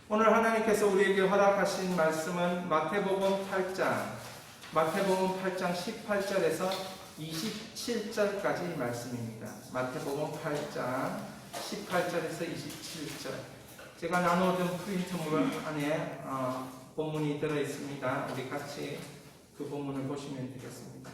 오늘 하나님께서 우리에게 허락하신 말씀은 마태복음 8장 18절에서 27절까지 말씀입니다. 마태복음 8장 18절에서 27절. 제가 나눠준 프린트물 안에 본문이 들어있습니다. 우리 같이 그 본문을 보시면 되겠습니다.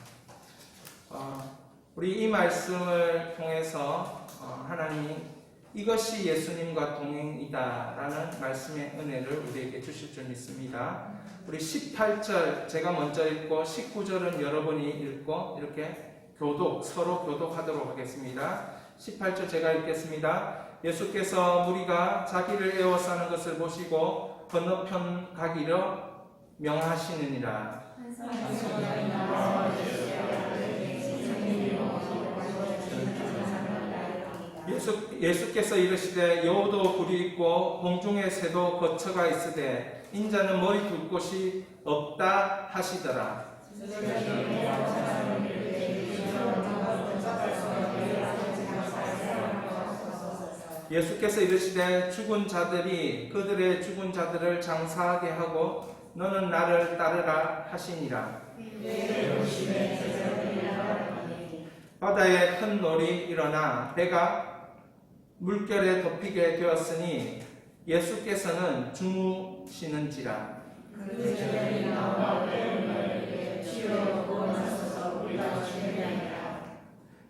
우리 이 말씀을 통해서 하나님이 이것이 예수님과 동행이다 라는 말씀의 은혜를 우리에게 주실 줄 믿습니다. 우리 18절 제가 먼저 읽고 19절은 여러분이 읽고 이렇게 서로 교독하도록 하겠습니다. 18절 제가 읽겠습니다. 예수께서 무리가 자기를 에워 싸는 것을 보시고 건너편 가기를 명하시느니라. 예수께서 이르시되 여우도 굴이 있고 공중의 새도 거처가 있으되 인자는 머리 둘 곳이 없다 하시더라. 예수께서 이르시되 죽은 자들이 그들의 죽은 자들을 장사하게 하고 너는 나를 따르라 하시니라. 바다에 큰 놀이 일어나 배가 물결에 덮이게 되었으니 예수께서는 주무시는지라.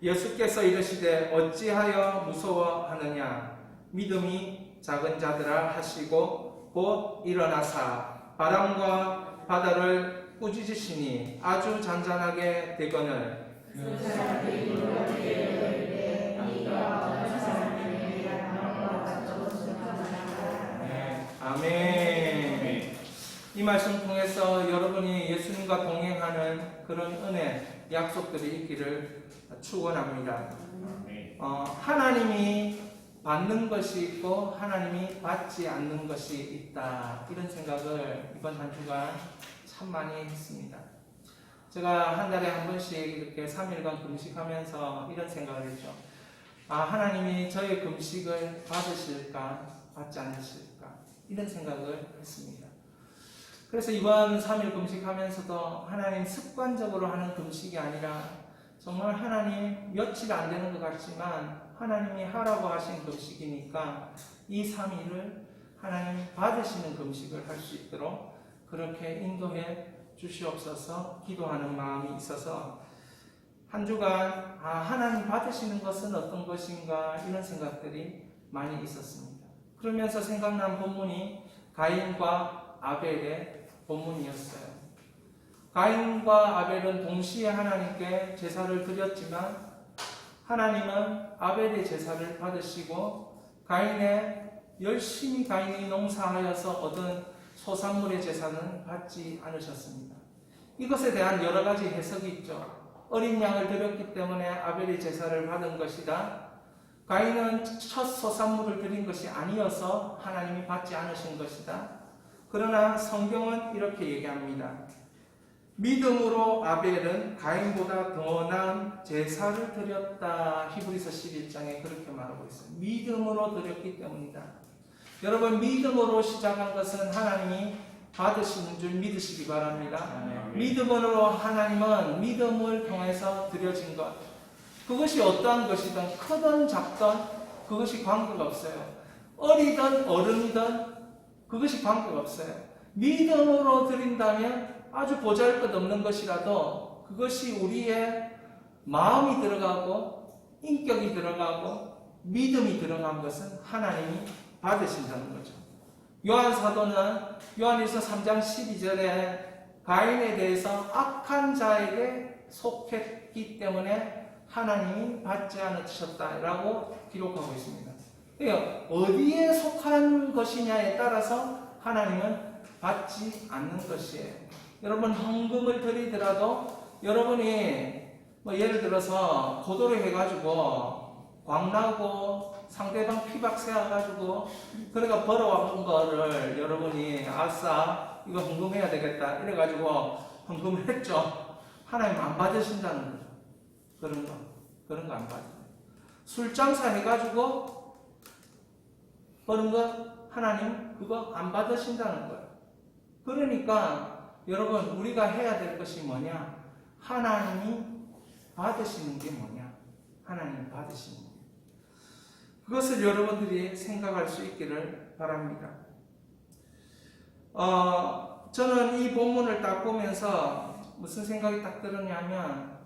예수께서 이르시되 어찌하여 무서워하느냐. 믿음이 작은 자들아 하시고 곧 일어나사 바람과 바다를 꾸짖으시니 아주 잔잔하게 되거늘 아멘. 이 말씀 통해서 여러분이 예수님과 동행하는 그런 은혜, 약속들이 있기를 축원합니다. 하나님이 받는 것이 있고 하나님이 받지 않는 것이 있다. 이런 생각을 이번 한 주간 참 많이 했습니다. 제가 한 달에 한 번씩 이렇게 3일간 금식하면서 이런 생각을 했죠. 하나님이 저의 금식을 받으실까, 받지 않으실까, 이런 생각을 했습니다. 그래서 이번 3일 금식하면서도 하나님 습관적으로 하는 금식이 아니라 정말 하나님 며칠 안 되는 것 같지만 하나님이 하라고 하신 금식이니까 이 3일을 하나님 받으시는 금식을 할 수 있도록 그렇게 인도해 주시옵소서 기도하는 마음이 있어서 한 주간 하나님 받으시는 것은 어떤 것인가 이런 생각들이 많이 있었습니다. 그러면서 생각난 본문이 가인과 아벨의 본문이었어요. 가인과 아벨은 동시에 하나님께 제사를 드렸지만 하나님은 아벨의 제사를 받으시고 열심히 가인이 농사하여서 얻은 소산물의 제사는 받지 않으셨습니다. 이것에 대한 여러 가지 해석이 있죠. 어린 양을 드렸기 때문에 아벨의 제사를 받은 것이다. 가인은 첫 소산물을 드린 것이 아니어서 하나님이 받지 않으신 것이다. 그러나 성경은 이렇게 얘기합니다. 믿음으로 아벨은 가인보다 더 나은 제사를 드렸다. 히브리서 11장에 그렇게 말하고 있어요. 믿음으로 드렸기 때문이다. 여러분, 믿음으로 시작한 것은 하나님이 받으시는 줄 믿으시기 바랍니다. 믿음으로 하나님은 믿음을 통해서 드려진 것, 그것이 어떠한 것이든 크든 작든 그것이 관계가 없어요. 어리든 어른이든 그것이 관계가 없어요. 믿음으로 드린다면 아주 보잘것없는 것이라도 그것이 우리의 마음이 들어가고 인격이 들어가고 믿음이 들어간 것은 하나님이 받으신다는 거죠. 요한 사도는 요한일서 3장 12절에 가인에 대해서 악한 자에게 속했기 때문에 하나님이 받지 않으셨다라고 기록하고 있습니다. 그러니까 어디에 속한 것이냐에 따라서 하나님은 받지 않는 것이에요. 여러분, 헌금을 드리더라도 여러분이 예를 들어서 고도를 해가지고 광나고 상대방 피박 세워가지고 그러니까 벌어온 거를 여러분이 아싸 이거 헌금해야 되겠다 이래가지고 헌금을 했죠. 하나님 안 받으신다는 거죠. 그런 거 안 받아요. 술 장사 해가지고 버는 거 하나님 그거 안 받으신다는 거예요. 그러니까 여러분 우리가 해야 될 것이 뭐냐? 하나님이 받으시는 게 뭐냐? 하나님이 받으시는 게. 그것을 여러분들이 생각할 수 있기를 바랍니다. 저는 이 본문을 딱 보면서 무슨 생각이 딱 들었냐면,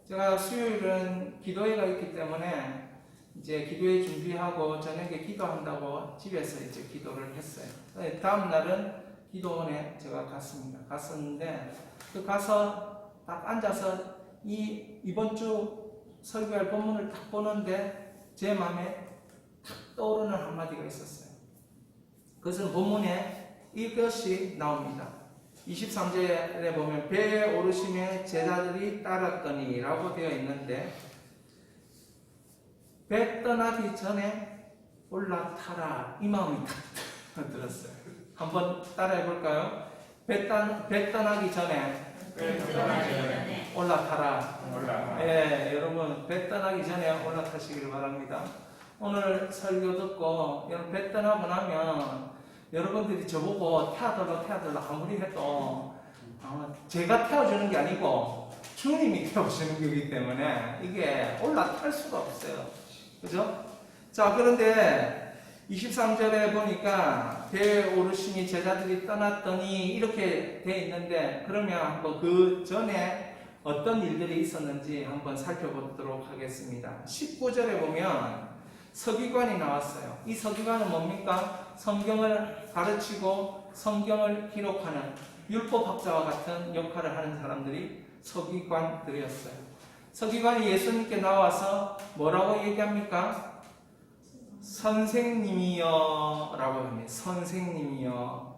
제가 수요일은 기도회가 있기 때문에 이제 기도회 준비하고 저녁에 기도한다고 집에서 이제 기도를 했어요. 다음 날은 기도원에 제가 갔었는데, 가서 딱 앉아서 이번 주 설교할 본문을 딱 보는데 제 마음에 탁 떠오르는 한마디가 있었어요. 그것은 본문에 이것이 나옵니다. 23절에 보면 배에 오르심에 제자들이 따랐더니 라고 되어 있는데, 배 떠나기 전에 올라타라, 이 마음이 딱 들었어요. 한번 따라해 볼까요? 배 떠나기 전에 올라타라. 예, 여러분 배 떠나기 전에 올라타시기를 바랍니다. 오늘 설교 듣고 여러분 배 떠나고 나면 여러분들이 저보고 태워달라 아무리 해도 제가 태워주는 게 아니고 주님이 태워주는 거기 때문에 이게 올라탈 수가 없어요. 그죠? 자, 그런데 23절에 보니까 배에 오르시니 제자들이 떠났더니 이렇게 돼 있는데, 그러면 뭐 그 전에 어떤 일들이 있었는지 한번 살펴보도록 하겠습니다. 19절에 보면 서기관이 나왔어요. 이 서기관은 뭡니까? 성경을 가르치고 성경을 기록하는 율법학자와 같은 역할을 하는 사람들이 서기관들이었어요. 서기관이 예수님께 나와서 뭐라고 얘기합니까? 선생님이여 라고 합니다. 선생님이여.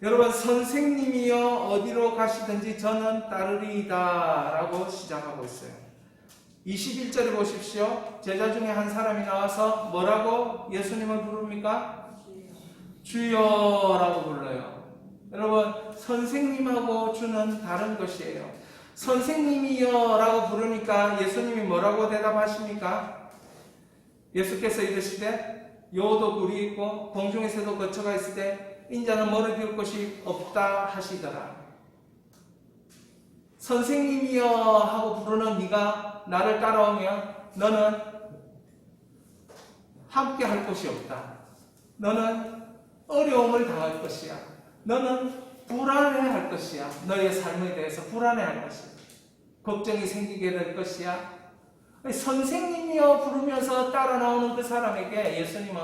여러분, 선생님이여 어디로 가시든지 저는 따르리이다 라고 시작하고 있어요. 21절에 보십시오. 제자 중에 한 사람이 나와서 뭐라고 예수님을 부릅니까? 주여 라고 불러요. 여러분, 선생님하고 주는 다른 것이에요. 선생님이여 라고 부르니까 예수님이 뭐라고 대답하십니까? 예수께서 이르시되 여호도 굴이 있고 공중의 새도 거처가 있을 때 인자는 머리 비울 곳이 없다 하시더라. 선생님이여 하고 부르는 네가 나를 따라오면 너는 함께 할 곳이 없다. 너는 어려움을 당할 것이야. 너는 불안해할 것이야. 너의 삶에 대해서 불안해할 것이야. 걱정이 생기게 될 것이야. 선생님이여 부르면서 따라 나오는 그 사람에게 예수님은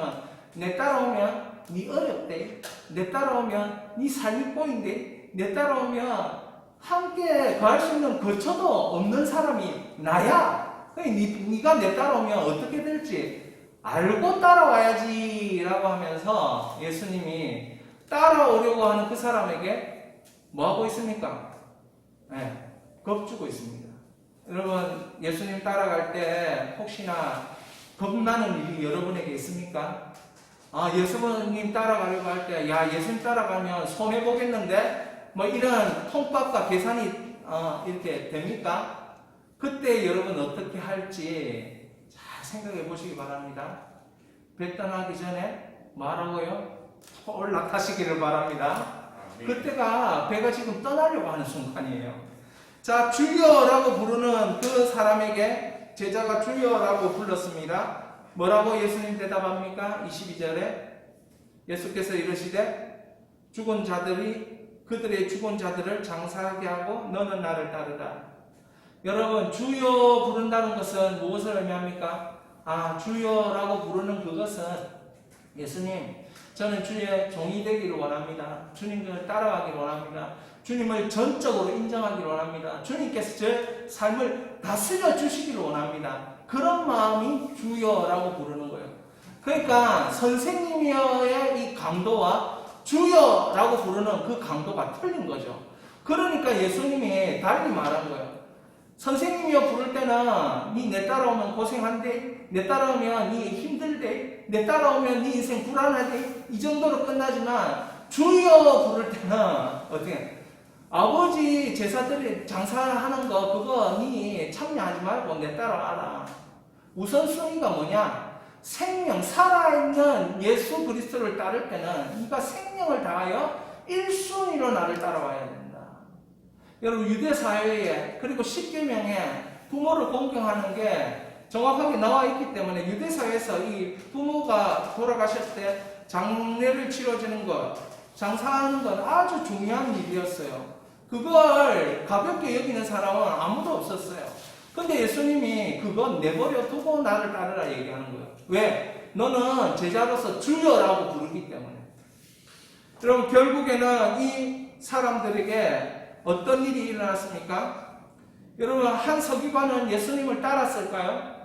내 따라오면 네 어렵대. 내 따라오면 네 삶이 꼬인대. 내 따라오면 함께 거할 수 있는 거처도 없는 사람이 나야. 네가 내 따라오면 어떻게 될지 알고 따라와야지 라고 하면서 예수님이 따라오려고 하는 그 사람에게 뭐하고 있습니까? 네, 겁주고 있습니다. 여러분, 예수님 따라갈 때 혹시나 겁나는 일이 여러분에게 있습니까? 예수님 따라가려고 할 때, 예수님 따라가면 손해보겠는데? 뭐 이런 통밥과 계산이 이렇게 됩니까? 그때 여러분 어떻게 할지 잘 생각해 보시기 바랍니다. 배 떠나기 전에 뭐하라고요? 올라타시기를 바랍니다. 그때가 배가 지금 떠나려고 하는 순간이에요. 자, 주여라고 부르는 그 사람에게 제자가 주여라고 불렀습니다. 뭐라고 예수님 대답합니까? 22절에 예수께서 이르시되 죽은 자들이 그들의 죽은 자들을 장사하게 하고 너는 나를 따르라. 여러분, 주여 부른다는 것은 무엇을 의미합니까? 주여라고 부르는 그것은 예수님, 저는 주의 종이 되기를 원합니다. 주님을 따라가기를 원합니다. 주님을 전적으로 인정하기를 원합니다. 주님께서 제 삶을 다스려 주시기를 원합니다. 그런 마음이 주여라고 부르는 거예요. 그러니까 선생님이여의 이 강도와 주여라고 부르는 그 강도가 틀린 거죠. 그러니까 예수님이 달리 말한 거예요. 선생님이여 부를 때는 니 내 따라오면 고생한대, 내 따라오면 니 힘들대, 내 따라오면 니 인생 불안하대, 이 정도로 끝나지만 주여 부를 때는 어떻게 아버지 제사들이 장사하는 거 그거 니 참여하지 말고 내 따라와라. 우선순위가 뭐냐? 생명, 살아있는 예수 그리스도를 따를 때는 네가 생명을 다하여 1순위로 나를 따라와야 된다. 여러분 유대 사회에 그리고 십계명에 부모를 공경하는 게 정확하게 나와 있기 때문에 유대 사회에서 이 부모가 돌아가실 때 장례를 치러지는 것, 장사하는 건 아주 중요한 일이었어요. 그걸 가볍게 여기는 사람은 아무도 없었어요. 근데 예수님이 그건 내버려 두고 나를 따르라 얘기하는 거예요. 왜? 너는 제자로서 주여라고 부르기 때문에. 여러분 결국에는 이 사람들에게 어떤 일이 일어났습니까? 여러분 한 서기관은 예수님을 따랐을까요?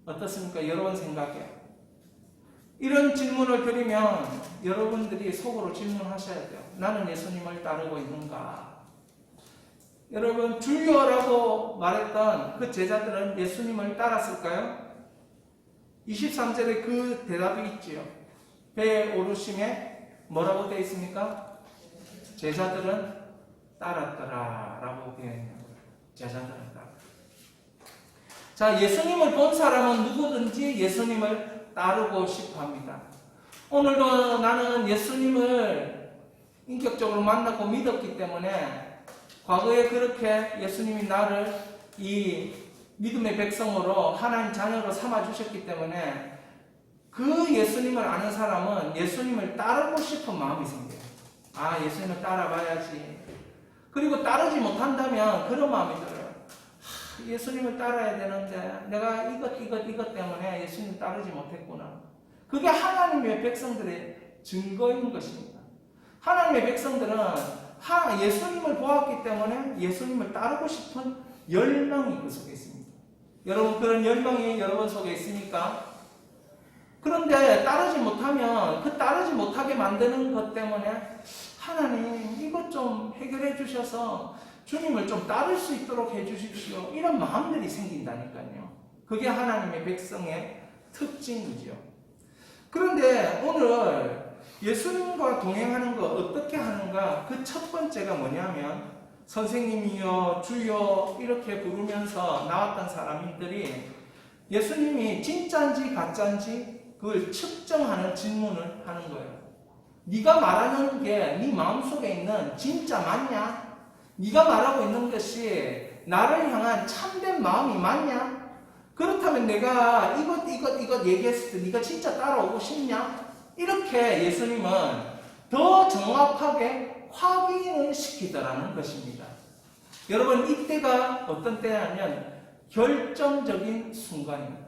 어떻습니까? 여러분 생각에. 이런 질문을 드리면 여러분들이 속으로 질문하셔야 돼요. 나는 예수님을 따르고 있는가? 여러분 주여라고 말했던 그 제자들은 예수님을 따랐을까요? 23절에 그 대답이 있지요. 배에 오르심에 뭐라고 되어 있습니까? 제자들은 따랐더라 라고 되어 있는 거예요. 제자들은 따랐더라. 자, 예수님을 본 사람은 누구든지 예수님을 따르고 싶어 합니다. 오늘도 나는 예수님을 인격적으로 만나고 믿었기 때문에 과거에 그렇게 예수님이 나를 이 믿음의 백성으로 하나님 자녀로 삼아주셨기 때문에 그 예수님을 아는 사람은 예수님을 따르고 싶은 마음이 생겨요. 아, 예수님을 따라봐야지. 그리고 따르지 못한다면 그런 마음이 들어요. 예수님을 따라야 되는데 내가 이것 때문에 예수님 따르지 못했구나. 그게 하나님의 백성들의 증거인 것입니다. 하나님의 백성들은 예수님을 보았기 때문에 예수님을 따르고 싶은 열망이 그 속에 있습니다. 여러분 그런 열망이 여러분 속에 있습니까? 그런데 따르지 못하면 그 따르지 못하게 만드는 것 때문에 하나님 이것 좀 해결해 주셔서 주님을 좀 따를 수 있도록 해 주십시오. 이런 마음들이 생긴다니까요. 그게 하나님의 백성의 특징이죠. 그런데 오늘 예수님과 동행하는 거 어떻게 하는가? 그 첫 번째가 뭐냐면 선생님이요 주여 이렇게 부르면서 나왔던 사람들이 예수님이 진짜인지 가짜인지 그걸 측정하는 질문을 하는 거예요. 네가 말하는 게 네 마음속에 있는 진짜 맞냐? 네가 말하고 있는 것이 나를 향한 참된 마음이 맞냐? 그렇다면 내가 이것 얘기했을 때 네가 진짜 따라오고 싶냐? 이렇게 예수님은 더 정확하게 확인을 시키더라는 것입니다. 여러분 이때가 어떤 때냐면 결정적인 순간입니다.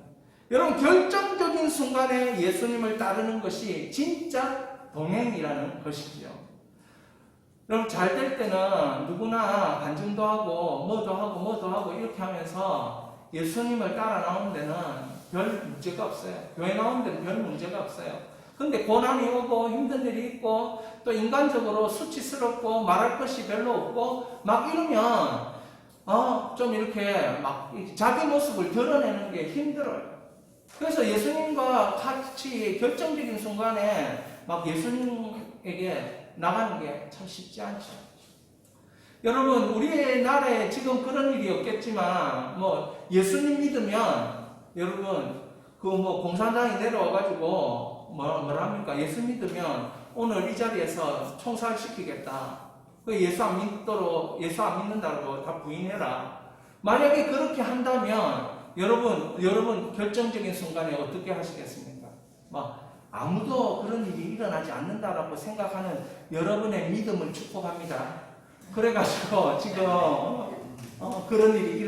여러분 결정적인 순간에 예수님을 따르는 것이 진짜 동행이라는 것이죠. 여러분 잘 될 때는 누구나 간증도 하고 뭐도 하고 이렇게 하면서 예수님을 따라 나오는 데는 별 문제가 없어요. 교회 나오는 데는 별 문제가 없어요. 근데 고난이 오고 힘든 일이 있고 또 인간적으로 수치스럽고 말할 것이 별로 없고 막 이러면 좀 이렇게 막 자기 모습을 드러내는 게 힘들어요. 그래서 예수님과 같이 결정적인 순간에 막 예수님에게 나가는 게 참 쉽지 않죠. 여러분 우리나라에 지금 그런 일이 없겠지만 뭐 예수님 믿으면 여러분 그 뭐 공산당이 내려와가지고 뭐랍니까? 예수 믿으면 오늘 이 자리에서 총살시키겠다. 예수 안 믿는다고 다 부인해라. 만약에 그렇게 한다면 여러분 결정적인 순간에 어떻게 하시겠습니까? 아무도 그런 일이 일어나지 않는다라고 생각하는 여러분의 믿음을 축복합니다. 그래가지고 지금 그런 일이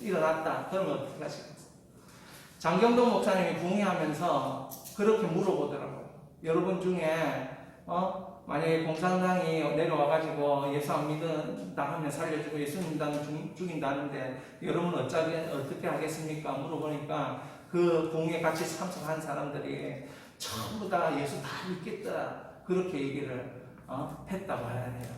일어났다. 그러면 어떻게 하시겠어요? 장경동 목사님이 부흥회하면서 그렇게 물어보더라고요. 여러분 중에 만약에 공산당이 내려와가지고 예수 안 믿는다 하면 살려주고 예수 믿는다면 죽인다는데 여러분 어떻게 하겠습니까? 물어보니까 그 부흥회 같이 참석한 사람들이 전부 다 예수 다 믿겠다 그렇게 얘기를 했다고 해야 해요.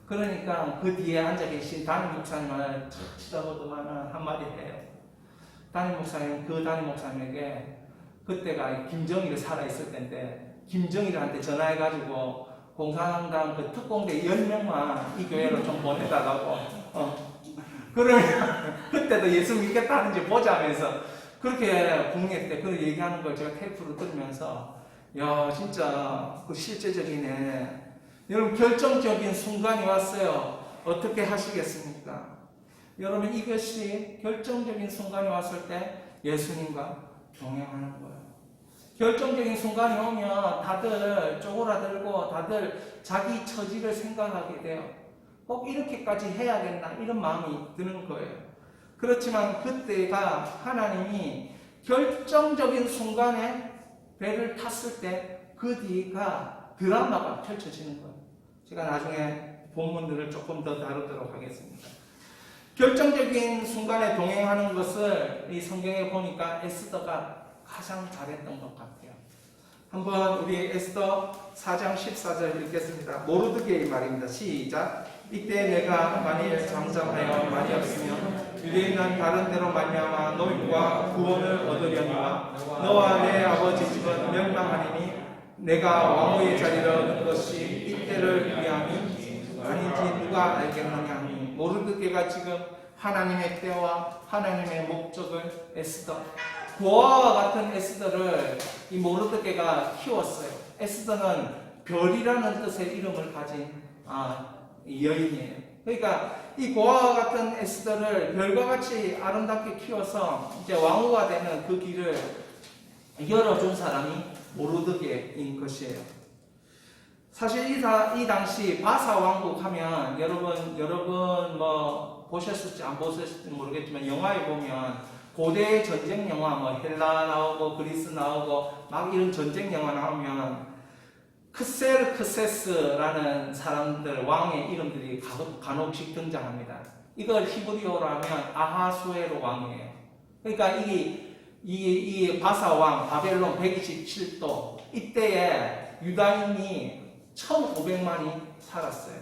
그러니까 그 뒤에 앉아 계신 담임 목사님을 쳐다보더만 한마디 해요. 담임 목사님에게 그때가 김정일이 살아있을 때인데 김정일한테 전화해가지고 공산당 그 특공대 10명만 이 교회로 좀 보내달라고 그러면 그때도 예수 믿겠다는지 보자면서 그렇게 국내 때 그 얘기하는 걸 제가 테이프로 들으면서 야 진짜 그 실제적이네. 여러분 결정적인 순간이 왔어요. 어떻게 하시겠습니까? 여러분 이것이 결정적인 순간이 왔을 때 예수님과 동행하는 거예요. 결정적인 순간이 오면 다들 쪼그라들고 다들 자기 처지를 생각하게 돼요. 꼭 이렇게까지 해야겠나 이런 마음이 드는 거예요. 그렇지만 그때가 하나님이 결정적인 순간에 배를 탔을 때 그 뒤가 드라마가 펼쳐지는 거예요. 제가 나중에 본문들을 조금 더 다루도록 하겠습니다. 결정적인 순간에 동행하는 것을 이 성경에 보니까 에스더가 가장 잘했던 것 같아요. 한번 우리 에스더 4장 14절 읽겠습니다. 모르드게의 말입니다. 시작. 이때 내가 만일 잠잠하여 말이 없으면 유대인은 다른 데로 말미암아 너희와 구원을 얻으려니와 너와 내 아버지 집은 멸망하리니 내가 왕후의 자리를 얻은 것이 이때를 위함이 아닌지 누가 알겠느냐 하니 모르드게가 지금 하나님의 때와 하나님의 목적을 에스더 고아와 같은 에스더를 이 모르드게가 키웠어요. 에스더는 별이라는 뜻의 이름을 가진 여인이에요. 그러니까 이 고아와 같은 에스더를 별과 같이 아름답게 키워서 이제 왕후가 되는 그 길을 열어준 사람이 모르드게인 것이에요. 사실 이 당시 바사 왕국 하면 여러분 뭐 보셨을지 안 보셨을지 모르겠지만 영화에 보면 고대 전쟁 영화 뭐 헬라 나오고 그리스 나오고 막 이런 전쟁 영화 나오면 크세르크세스라는 사람들 왕의 이름들이 간혹씩 등장합니다. 이걸 히브리어로 하면 아하수에로 왕이에요. 그러니까 이 바사 왕 바벨론 127도 이때에 유다인이 1500만이 살았어요.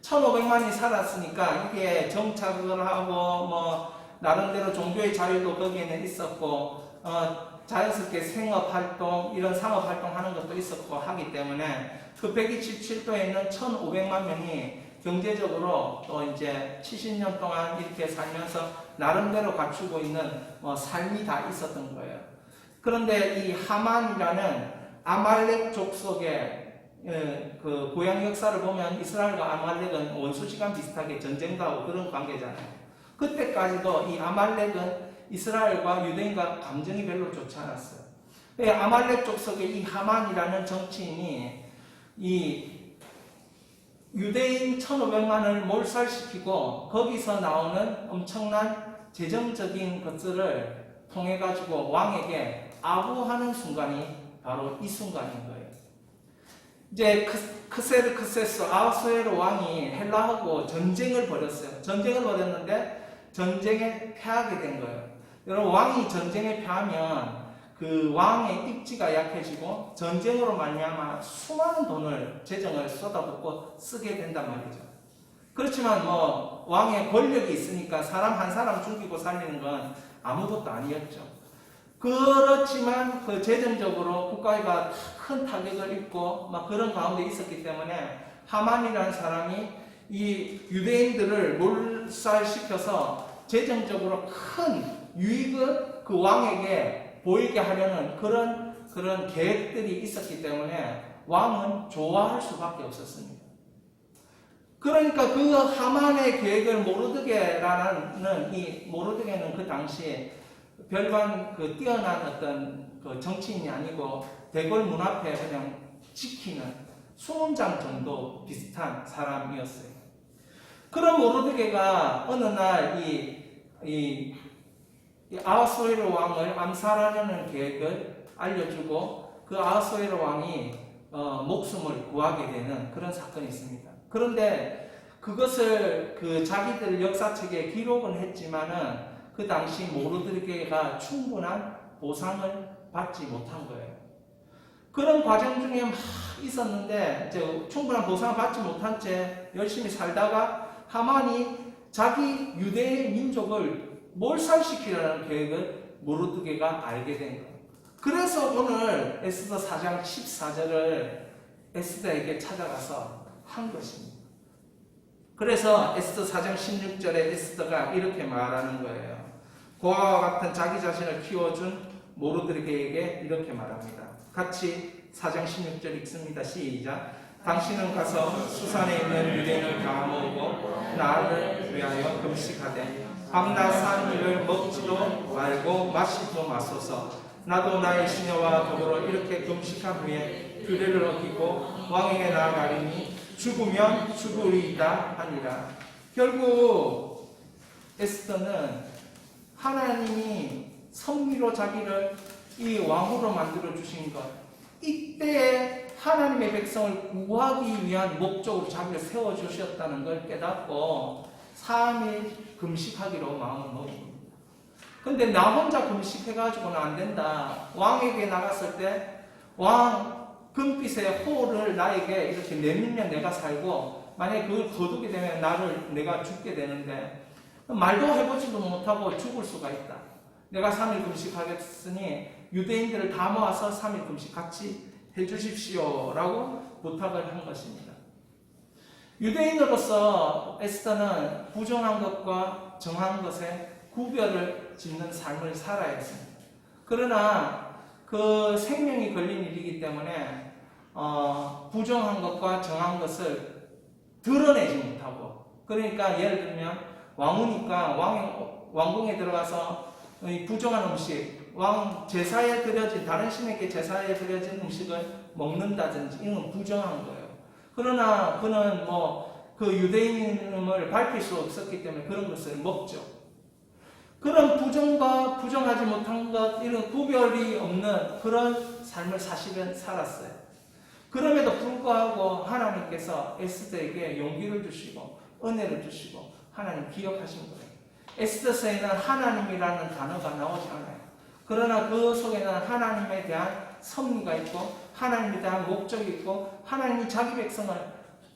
1500만이 살았으니까 이게 정착을 하고 뭐 나름대로 종교의 자유도 거기에는 있었고 자연스럽게 생업활동 이런 상업활동 하는 것도 있었고 하기 때문에 그 127도에 있는 1500만 명이 경제적으로 또 이제 70년 동안 이렇게 살면서 나름대로 갖추고 있는 삶이 다 있었던 거예요. 그런데 이 하만이라는 아말렉 족속의 그 고향 역사를 보면 이스라엘과 아말렉은 원수지간 비슷하게 전쟁도 하고 그런 관계잖아요. 그때까지도 이 아말렉은 이스라엘과 유대인과 감정이 별로 좋지 않았어요. 아말렉 족속의 이 하만이라는 정치인이 이 유대인 1500만을 몰살시키고 거기서 나오는 엄청난 재정적인 것들을 통해 가지고 왕에게 아부하는 순간이 바로 이 순간인 거예요. 이제 크세르크세스 아하수에로 왕이 헬라하고 전쟁을 벌였어요. 전쟁을 벌였는데 전쟁에 패하게 된 거예요. 여러분 왕이 전쟁에 패하면 그 왕의 입지가 약해지고 전쟁으로 말미암아 수많은 돈을 재정을 쏟아붓고 쓰게 된단 말이죠. 그렇지만 뭐 왕의 권력이 있으니까 사람 한 사람 죽이고 살리는 건 아무것도 아니었죠. 그렇지만 그 재정적으로 국가가 큰 타격을 입고 막 그런 가운데 있었기 때문에 하만이라는 사람이 이 유대인들을 몰살시켜서 재정적으로 큰 유익을 그 왕에게 보이게 하려는 그런 계획들이 있었기 때문에 왕은 좋아할 수밖에 없었습니다. 그러니까 그 하만의 계획을 모르드게라는 이 모르드게는 그 당시에 별반 그 뛰어난 어떤 그 정치인이 아니고 대궐 문 앞에 그냥 지키는 수문장 정도 비슷한 사람이었어요. 그런 모르드게가 어느 날 이 아하수에로 왕을 암살하려는 계획을 알려주고 그 아하수에로 왕이 목숨을 구하게 되는 그런 사건이 있습니다. 그런데 그것을 그 자기들 역사책에 기록은 했지만은 그 당시 모르드게가 충분한 보상을 받지 못한 거예요. 그런 과정 중에 막 있었는데 이제 충분한 보상을 받지 못한 채 열심히 살다가 하만이 자기 유대 민족을 몰살시키려는 계획을 모르드게가 알게 된 거예요. 그래서 오늘 에스더 4장 14절을 에스더에게 찾아가서 한 것입니다. 그래서 에스더 4장 16절에 에스더가 이렇게 말하는 거예요. 고아와 같은 자기 자신을 키워준 모르드게에게 이렇게 말합니다. 같이 4장 16절 읽습니다. 시작. 당신은 가서 수산에 있는 유대인을 감아오고 나를 위하여 금식하되 밤낮 산 일을 먹지도 말고 마시지도 마소서. 나도 나의 시녀와 더불어 이렇게 금식한 후에 규례를 어기고 왕에게 나아가리니 죽으면 죽으리이다 하니라. 결국 에스더는 하나님이 섭리로 자기를 이 왕으로 만들어 주신 것, 이때에 하나님의 백성을 구하기 위한 목적으로 자기를 세워 주셨다는 걸 깨닫고 3일 금식하기로 마음을 먹은 겁니다. 근데 나 혼자 금식해가지고는 안 된다. 왕에게 나갔을 때 왕 금빛의 호를 나에게 이렇게 내밀면 내가 살고, 만약에 그걸 거두게 되면 내가 죽게 되는데, 말도 해보지도 못하고 죽을 수가 있다. 내가 3일 금식하겠으니 유대인들을 다 모아서 3일 금식 같이 해주십시오 라고 부탁을 한 것입니다. 유대인으로서 에스더는 부정한 것과 정한 것에 구별을 짓는 삶을 살아야 했습니다. 그러나 그 생명이 걸린 일이기 때문에 부정한 것과 정한 것을 드러내지 못하고, 그러니까 예를 들면 왕이니까 왕궁에 들어가서 부정한 음식, 왕 제사에 드려진, 다른 신에게 제사에 드려진 음식을 먹는다든지 이건 부정한 거예요. 그러나 그는 그 유대인임을 밝힐 수 없었기 때문에 그런 것을 먹죠. 그런 부정과 부정하지 못한 것, 이런 구별이 없는 그런 삶을 사실은 살았어요. 그럼에도 불구하고 하나님께서 에스더에게 용기를 주시고 은혜를 주시고 하나님 기억하신 거예요. 에스더서에는 하나님이라는 단어가 나오지 않아요. 그러나 그 속에는 하나님에 대한 섭리가 있고 하나님에 대한 목적이 있고 하나님이 자기 백성을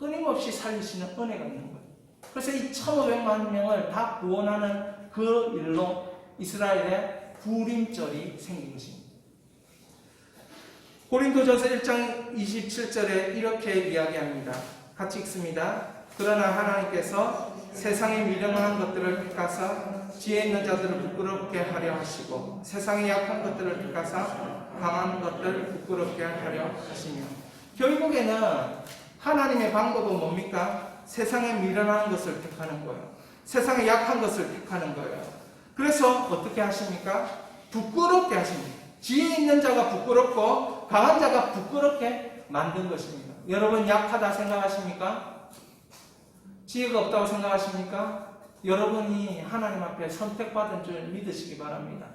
끊임없이 살리시는 은혜가 있는 거예요. 그래서 이 1,500만 명을 다 구원하는 그 일로 이스라엘의 부림절이 생긴 것입니다. 고린도전서 1장 27절에 이렇게 이야기합니다. 같이 읽습니다. 그러나 하나님께서 세상에 미련한 것들을 택하사 지혜 있는 자들을 부끄럽게 하려 하시고 세상에 약한 것들을 택하사 강한 것들을 부끄럽게 하려 하시며, 결국에는 하나님의 방법은 뭡니까? 세상에 미련한 것을 택하는 거예요. 세상에 약한 것을 택하는 거예요. 그래서 어떻게 하십니까? 부끄럽게 하십니다. 지혜 있는 자가 부끄럽고 강한 자가 부끄럽게 만든 것입니다. 여러분 약하다 생각하십니까? 지혜가 없다고 생각하십니까? 여러분이 하나님 앞에 선택받은 줄 믿으시기 바랍니다.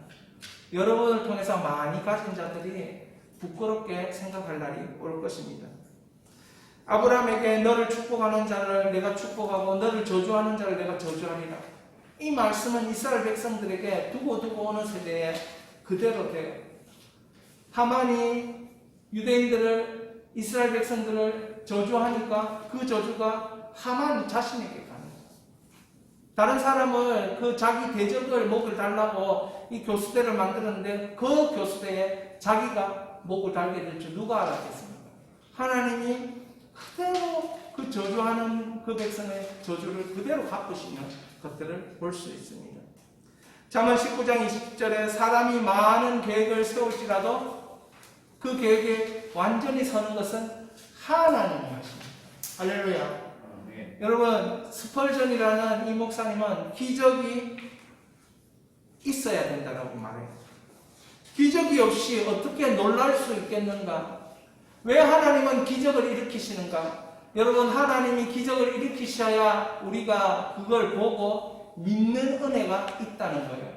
여러분을 통해서 많이 가진 자들이 부끄럽게 생각할 날이 올 것입니다. 아브라함에게 너를 축복하는 자를 내가 축복하고 너를 저주하는 자를 내가 저주하리라. 이 말씀은 이스라엘 백성들에게 두고 오는 세대에 그대로 돼요. 하만이 유대인들을, 이스라엘 백성들을 저주하니까 그 저주가 하만 자신에게 가는 거예요. 다른 사람을 그 자기 대적을 목을 달라고 이 교수대를 만들었는데 그 교수대에 자기가 목을 달게 될 줄 누가 알았겠습니까? 하나님이 그대로 그 저주하는 그 백성의 저주를 그대로 갚으시는 것들을 볼 수 있습니다. 잠언 19장 20절에 사람이 많은 계획을 세울지라도 그 계획에 완전히 서는 것은 하나님이 하십니다. 할렐루야. 네. 여러분, 스펄전이라는 이 목사님은 기적이 있어야 된다고 말해요. 기적이 없이 어떻게 놀랄 수 있겠는가? 왜 하나님은 기적을 일으키시는가? 여러분, 하나님이 기적을 일으키셔야 우리가 그걸 보고 믿는 은혜가 있다는 거예요.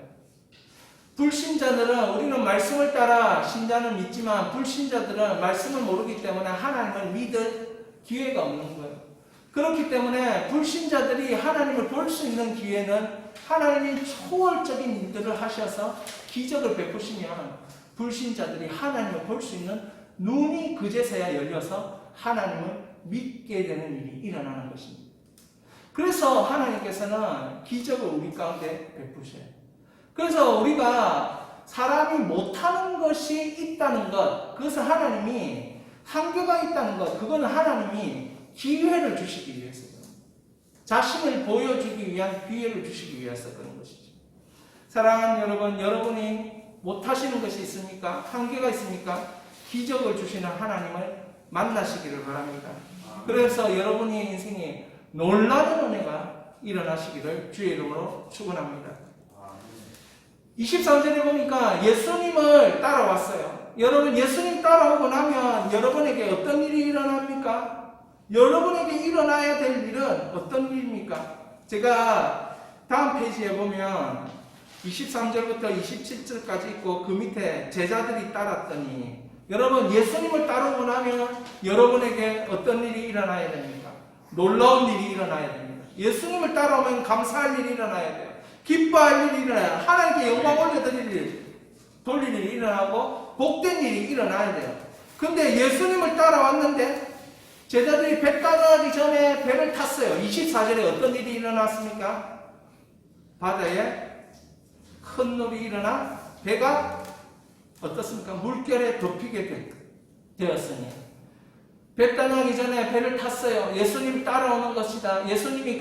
불신자들은, 우리는 말씀을 따라 신자는 믿지만 불신자들은 말씀을 모르기 때문에 하나님을 믿을 기회가 없는 거예요. 그렇기 때문에 불신자들이 하나님을 볼 수 있는 기회는 하나님이 초월적인 일들을 하셔서 기적을 베푸시면 불신자들이 하나님을 볼 수 있는 눈이 그제서야 열려서 하나님을 믿게 되는 일이 일어나는 것입니다. 그래서 하나님께서는 기적을 우리 가운데 베푸셔요. 그래서 우리가 사람이 못하는 것이 있다는 것, 그것은 하나님이 한계가 있다는 것, 그거는 하나님이 기회를 주시기 위해서, 자신을 보여주기 위한 기회를 주시기 위해서 그런 것이죠. 사랑하는 여러분, 여러분이 못하시는 것이 있습니까? 한계가 있습니까? 기적을 주시는 하나님을 만나시기를 바랍니다. 그래서 여러분의 인생에 놀라운 은혜가 일어나시기를 주의 이름으로 축원합니다. 23절에 보니까 예수님을 따라왔어요. 여러분, 예수님 따라오고 나면 여러분에게 어떤 일이 일어납니까? 여러분에게 일어나야 될 일은 어떤 일입니까? 제가 다음 페이지에 보면 23절부터 27절까지 있고 그 밑에 제자들이 따랐더니, 여러분, 예수님을 따르고 나면 여러분에게 어떤 일이 일어나야 됩니까? 놀라운 일이 일어나야 됩니다. 예수님을 따라오면 감사할 일이 일어나야 돼요. 기뻐할 일이 일어나요. 하나님께 영광 올려드릴 일, 돌릴 일이 일어나고 복된 일이 일어나야 돼요. 근데 예수님을 따라왔는데 제자들이 배 떠나기 전에 배를 탔어요. 24절에 어떤 일이 일어났습니까? 바다에 큰 놀이 일어나 배가 어떻습니까? 물결에 덮이게 되었으니, 배 떠나기 전에 배를 탔어요. 예수님 따라오는 것이다. 예수님이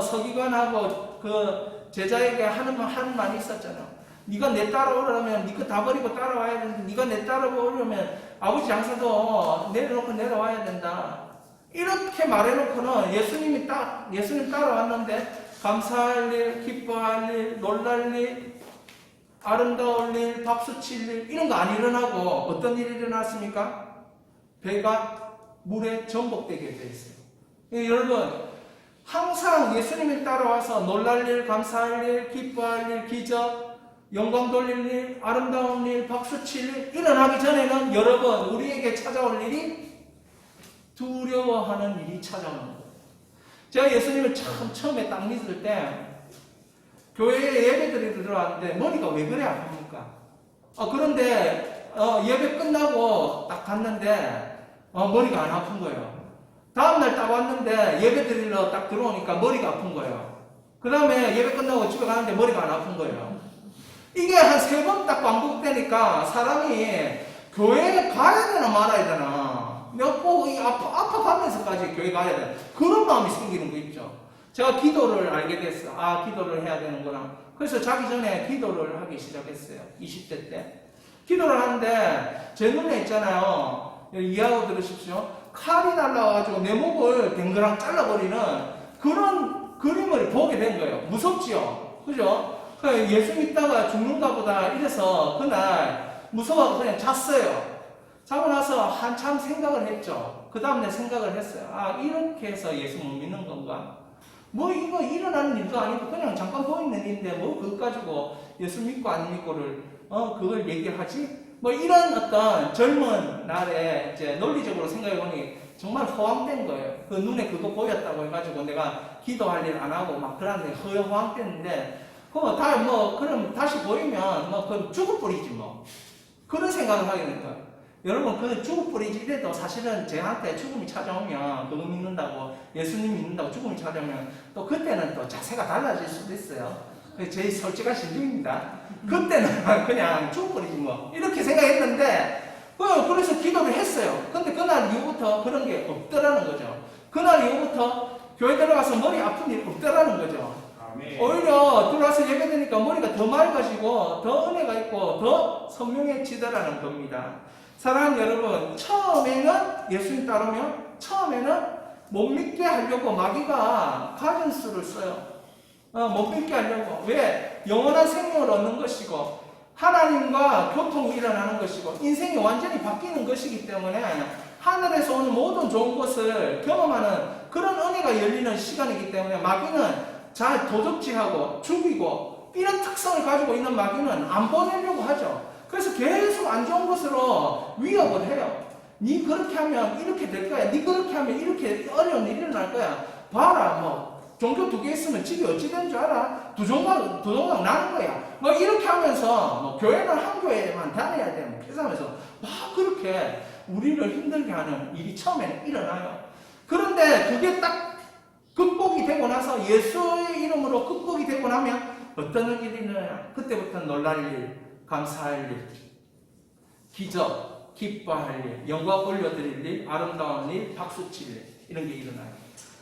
서기관하고 그 제자에게 하는 말이 있었잖아요. 네가 내 따라오려면 네 거 다 버리고 따라와야 되는데, 네가 내 따라오려면 아버지 장사도 내려놓고 내려와야 된다. 이렇게 말해놓고는 예수님 따라왔는데 감사할 일, 기뻐할 일, 놀랄 일, 아름다울 일, 박수칠 일, 이런 거 안 일어나고 어떤 일이 일어났습니까? 배가 물에 전복되게 되어 있어요. 여러분, 항상 예수님을 따라와서 놀랄 일, 감사할 일, 기뻐할 일, 기적, 영광 돌릴 일, 아름다운 일, 박수칠 일 일어나기 전에는 여러분, 우리에게 찾아올 일이 두려워하는 일이 찾아오는 거예요. 제가 예수님을 처음에 딱 믿을 때 교회에 예배드리러 들어왔는데 머리가 왜 그래 아픕니까? 그런데 예배 끝나고 딱 갔는데 머리가 안 아픈 거예요. 다음날 딱 왔는데 예배 드리러 딱 들어오니까 머리가 아픈 거예요. 그 다음에 예배 끝나고 집에 가는데 머리가 안 아픈 거예요. 이게 한 3번 딱 반복되니까 사람이 교회에 가야 되나 말아야 되나, 내가 꼭 아파가면서까지 교회 가야 되나, 그런 마음이 생기는 거 있죠. 제가 기도를 알게 됐어요. 기도를 해야 되는구나. 그래서 자기 전에 기도를 하기 시작했어요. 20대 때. 기도를 하는데 제 눈에 있잖아요. 이해하고 들으십시오. 칼이 날라와가지고 내 목을 댕그랑 잘라버리는 그런 그림을 보게 된 거예요. 무섭지요? 그죠? 예수 믿다가 죽는가 보다 이래서 그날 무서워서 그냥 잤어요. 자고 나서 한참 생각을 했죠. 그 다음날 생각을 했어요. 이렇게 해서 예수 못 믿는 건가? 이거 일어나는 일도 아니고 그냥 잠깐 보이는 일인데 그것 가지고 예수 믿고 안 믿고를 그걸 얘기하지? 이런 어떤 젊은 날에 이제 논리적으로 생각해보니 정말 허황된 거예요. 그 눈에 그거 보였다고 해가지고 내가 기도할 일 안 하고 막 그러는데 허황됐는데, 그럼 다시 보이면 그럼 죽어버리지 그런 생각을 하게 된 거예요. 여러분, 그 죽어버리지 이래도 사실은 저한테 죽음이 찾아오면, 그거 믿는다고, 예수님 믿는다고 죽음이 찾아오면 또 그때는 또 자세가 달라질 수도 있어요. 제 솔직한 심정입니다. 그때는 그냥 죽어버리지 이렇게 생각했는데, 그래서 기도를 했어요. 근데 그날 이후부터 그런 게 없더라는 거죠. 그날 이후부터 교회 들어가서 머리 아픈 일 없더라는 거죠. 아멘. 오히려 들어와서 예배드니까 머리가 더 맑아지고 더 은혜가 있고 더 선명해지더라는 겁니다. 사랑하는 여러분, 처음에는 예수님 따르면 처음에는 못 믿게 하려고 마귀가 가증수를 써요. 못 믿게 하려고. 왜? 영원한 생명을 얻는 것이고 하나님과 교통이 일어나는 것이고 인생이 완전히 바뀌는 것이기 때문에 하늘에서 오는 모든 좋은 것을 경험하는 그런 은혜가 열리는 시간이기 때문에 마귀는 잘 도적질하고 죽이고 이런 특성을 가지고 있는 마귀는 안 보내려고 하죠. 그래서 계속 안 좋은 것으로 위협을 해요. 니 그렇게 하면 이렇게 될 거야. 니 그렇게 하면 이렇게 어려운 일이 일어날 거야. 봐라, 종교 2개 있으면 집이 어찌 되는 줄 알아? 두 종각 나는 거야. 이렇게 하면서 교회는 한 교회만 다녀야 돼. 그래서 그렇게 우리를 힘들게 하는 일이 처음에는 일어나요. 그런데 그게 딱 극복이 되고 나서 예수의 이름으로 극복이 되고 나면 어떤 일이 일어나요? 그때부터는 놀랄 일, 감사할 일, 기적, 기뻐할 일, 영광 올려드릴 일, 아름다운 일, 박수칠 일, 이런 게 일어나요.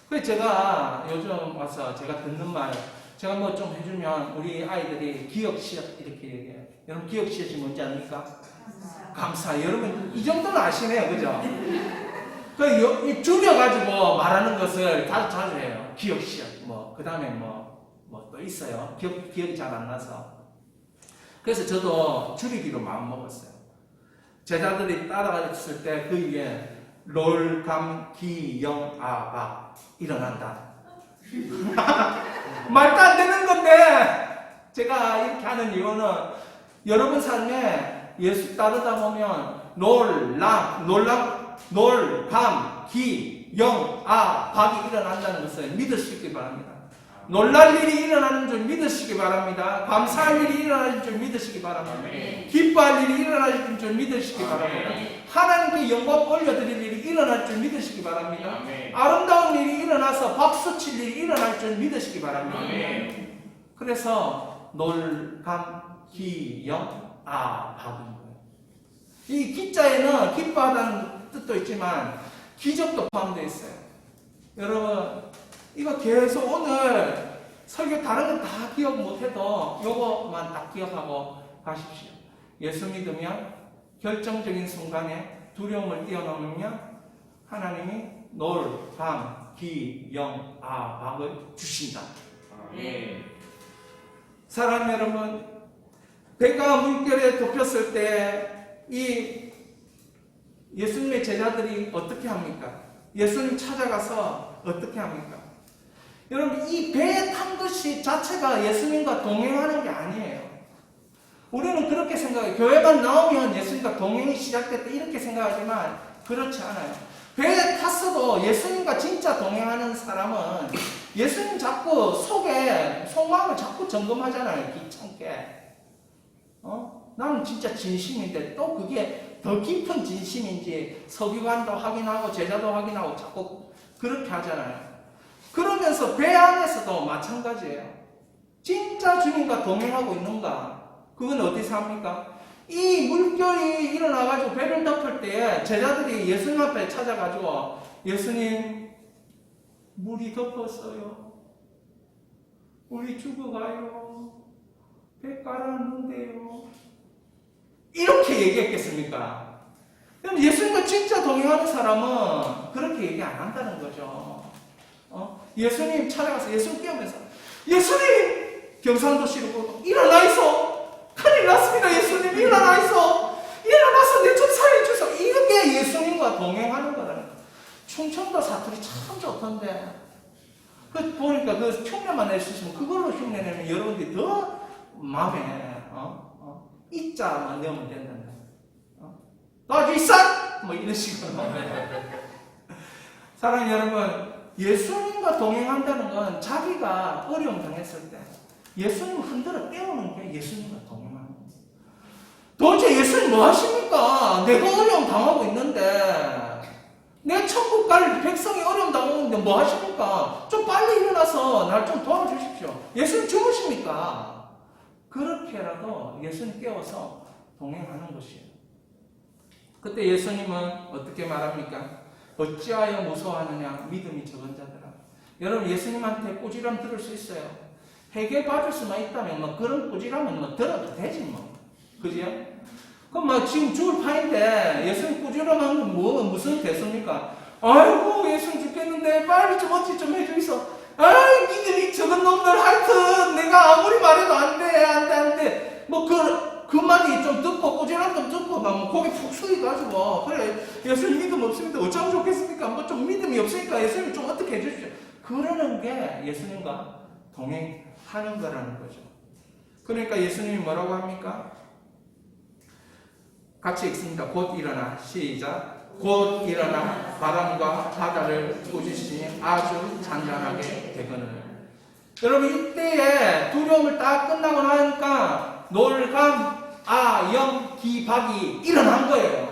그래서 제가 요즘 와서 제가 듣는 말, 제가 뭐 좀 해주면 우리 아이들이 기억시옷 이렇게 얘기해요. 여러분 기억시옷이 뭔지 압니까? 감사. 여러분 이 정도는 아시네요, 그죠? 그 줄여가지고 말하는 것을 자주 해요. 기억시옷. 그 다음에 뭐 또 있어요. 기억이 잘 안 나서. 그래서 저도 줄이기로 마음 먹었어요. 제자들이 따라갔을 때 그 위에 롤, 감, 기, 영, 아, 박 일어난다. 말도 안 되는 건데 제가 이렇게 하는 이유는 여러분 삶에 예수 따르다 보면 롤, 감, 기, 영, 아, 박이 일어난다는 것을 믿으시기 바랍니다. 놀랄 일이 일어나는 줄 믿으시기 바랍니다. 감사할 일이 일어나는 줄 믿으시기 바랍니다. 기뻐할 일이 일어나는 줄 믿으시기 바랍니다. 하나님께 영광 올려드릴 일이 일어날 줄 믿으시기 바랍니다. 아름다운 일이 일어나서 박수칠 일이 일어날 줄 믿으시기 바랍니다. 그래서 놀, 감, 기, 영, 아, 박인 거예요. 이 기자에는 기뻐하다는 뜻도 있지만 기적도 포함되어 있어요. 여러분 이거 계속 오늘 설교 다른 건 다 기억 못해도 요거만 딱 기억하고 가십시오. 예수 믿으면 결정적인 순간에 두려움을 뛰어넘으면 하나님이 놀, 감, 기, 영, 아, 박을 주신다. 사랑하는 여러분, 배가 물결에 덮였을 때 이 예수님의 제자들이 어떻게 합니까? 예수님 찾아가서 어떻게 합니까? 여러분 이 배에 탄 것이 자체가 예수님과 동행하는 게 아니에요. 우리는 그렇게 생각해요. 교회만 나오면 예수님과 동행이 시작됐다 이렇게 생각하지만 그렇지 않아요. 배에 탔어도 예수님과 진짜 동행하는 사람은 예수님 자꾸 속마음을 자꾸 점검하잖아요. 귀찮게. 나는 진짜 진심인데 또 그게 더 깊은 진심인지 서기관도 확인하고 제자도 확인하고 자꾸 그렇게 하잖아요. 그러면서 배 안에서도 마찬가지예요. 진짜 주님과 동행하고 있는가? 그건 어디서 합니까? 이 물결이 일어나가지고 배를 덮을 때에 제자들이 예수님 앞에 찾아가지고 예수님 물이 덮었어요. 우리 죽어가요. 배 깔았는데요. 이렇게 얘기했겠습니까? 그럼 예수님과 진짜 동행하는 사람은 그렇게 얘기 안 한다는 거죠. 예수님 찾아가서 예수님 깨우면서 예수님 경상도시로 보고 일어나 있어. 큰일 났습니다. 예수님 일어나 있어. 일어나서 내 좀 살려주소. 이렇게 예수님과 동행하는 거라는 거예요. 충청도 사투리 참 좋던데 보니까 그 흉내만 낼 수 있으면 그걸로 흉내내면 여러분들이 더 마음에 이자만 넣으면 된다는 거예요. 뒷산! 뭐 이런 식으로. 사랑하는 여러분, 예수님과 동행한다는 건 자기가 어려움 당했을 때 예수님을 흔들어 떼우는 게 예수님과 동행하는 거예요. 도대체 예수님 뭐 하십니까? 내가 어려움 당하고 있는데 내 천국 갈 백성이 어려움 당하고 있는데 뭐 하십니까? 좀 빨리 일어나서 날 좀 도와주십시오. 예수님 주무십니까? 그렇게라도 예수님 깨워서 동행하는 것이에요. 그때 예수님은 어떻게 말합니까? 어찌하여 무서워하느냐? 믿음이 적은 자들아. 여러분 예수님한테 꾸지람 들을 수 있어요. 회개 받을 수만 있다면 그런 꾸지람은 들어도 되지 그죠? 그럼 지금 죽을 판인데 예수님 꾸지람하는 건 무슨 대수입니까? 아이고 예수님 죽겠는데 빨리 좀 어찌 좀 해주이소. 아이 믿음이 적은 놈들 하여튼 내가 아무리 말해도 안돼 그 말이 좀 듣고 꾸지람 좀 듣고 고개 푹 숙여가지고 그래 예수님 믿음 없습니다. 어쩌면 좋겠습니까? 좀 믿음이 없으니까 예수님 좀 어떻게 해주십시오. 그러는 게 예수님과 동행하는 거라는 거죠. 그러니까 예수님이 뭐라고 합니까? 같이 읽습니다. 곧 일어나. 시작. 곧 일어나 바람과 바다를 꾸짖으시니 아주 잔잔하게 되거늘. 여러분 이때에 두려움을 딱 끝나고 나니까 놀감, 영, 기, 박이 일어난 거예요.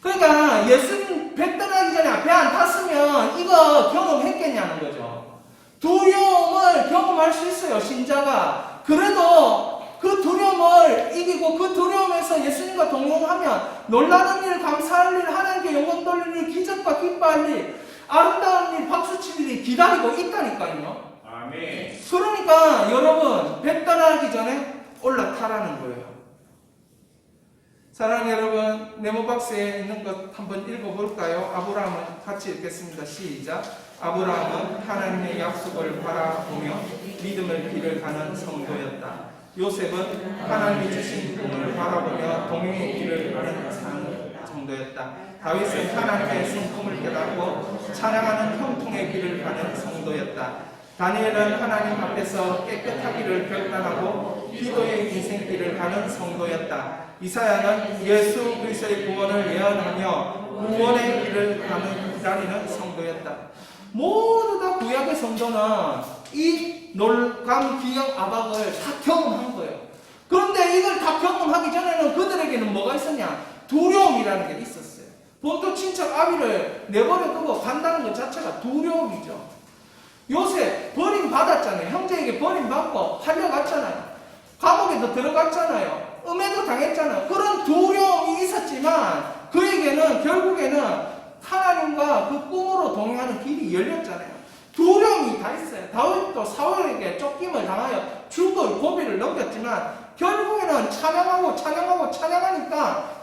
그러니까 예수님 배 떠나기 전에 배 안 탔으면 이거 경험했겠냐는 거죠. 두려움을 경험할 수 있어요, 신자가. 그래도 그 두려움을 이기고 그 두려움에서 예수님과 동행하면 놀라는 일, 감사할 일, 하나님께 영광 돌리는 일, 기적과 기뻐할 일, 아름다운 일, 박수칠 일이 기다리고 있다니까요. 아멘. 그러니까 여러분 배 떠나기 전에 올라타라는 거예요. 사랑하는 여러분, 네모박스에 있는 것 한번 읽어볼까요? 아브라함은 같이 읽겠습니다. 시작. 아브라함은 하나님의 약속을 바라보며 믿음의 길을 가는 성도였다. 요셉은 하나님이 주신 꿈을 바라보며 동행의 길을 가는 성도였다. 다윗은 하나님의 성품을 깨닫고 찬양하는 형통의 길을 가는 성도였다. 다니엘은 하나님 앞에서 깨끗하기를 결단하고 기도의 인생길을 가는 성도였다. 이사야는 예수 그리스도의 구원을 예언하며 구원의 길을 기다리는 성도였다. 모두 다 구약의 성도는 이 놀감, 기억, 아박을 다 경험한 거예요. 그런데 이걸 다 경험하기 전에는 그들에게는 뭐가 있었냐? 두려움이라는 게 있었어요. 본토 친척 아비를 내버려 두고 간다는 것 자체가 두려움이죠. 요셉 버림받았잖아요. 형제에게 버림받고 팔려갔잖아요. 감옥에도 들어갔잖아요. 음해도 당했잖아요. 그런 두려움이 있었지만 그에게는 결국에는 하나님과 그 꿈으로 동행하는 길이 열렸잖아요. 두려움이 다 있어요. 다윗도 사울에게 쫓김을 당하여 죽을 고비를 넘겼지만 결국에는 찬양하니까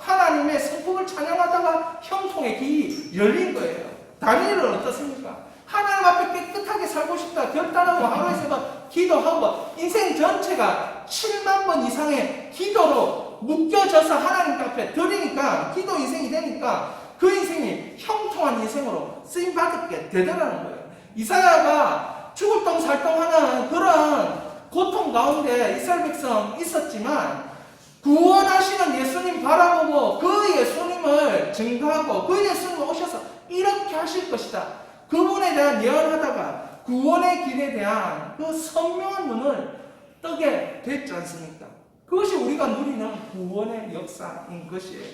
하나님의 성품을 찬양하다가 형통의 길이 열린 거예요. 다니엘은 어떻습니까? 하나님 앞에 깨끗하게 살고 싶다 결단하고 하루에 3번 기도하고 인생 전체가 7만 번 이상의 기도로 묶여져서 하나님 앞에 드리니까 기도 인생이 되니까 그 인생이 형통한 인생으로 쓰임받게 되더라는 거예요. 이사야가 죽을 똥 살똥하는 그런 고통 가운데 이스라엘 백성 있었지만 구원하시는 예수님 바라보고 그 예수님을 증거하고 그 예수님 오셔서 이렇게 하실 것이다. 그분에 대한 예언하다가 구원의 길에 대한 그 선명한 눈을 뜨게 됐지 않습니까? 그것이 우리가 누리는 구원의 역사인 것이에요.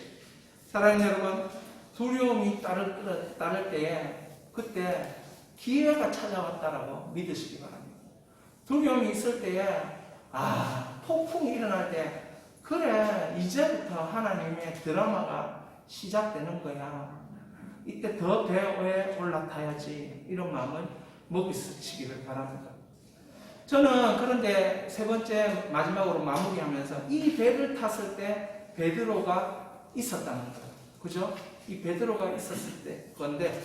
사랑하는 여러분, 두려움이 따를 때에 그때 기회가 찾아왔다라고 믿으시기 바랍니다. 두려움이 있을 때에 폭풍이 일어날 때 그래 이제부터 하나님의 드라마가 시작되는 거야. 이때 더 배에 올라타야지 이런 마음을 먹으시기를 바랍니다. 저는 그런데 세 번째 마지막으로 마무리하면서 이 배를 탔을 때 베드로가 있었다는 거예요. 그죠? 이 베드로가 있었을 때 건데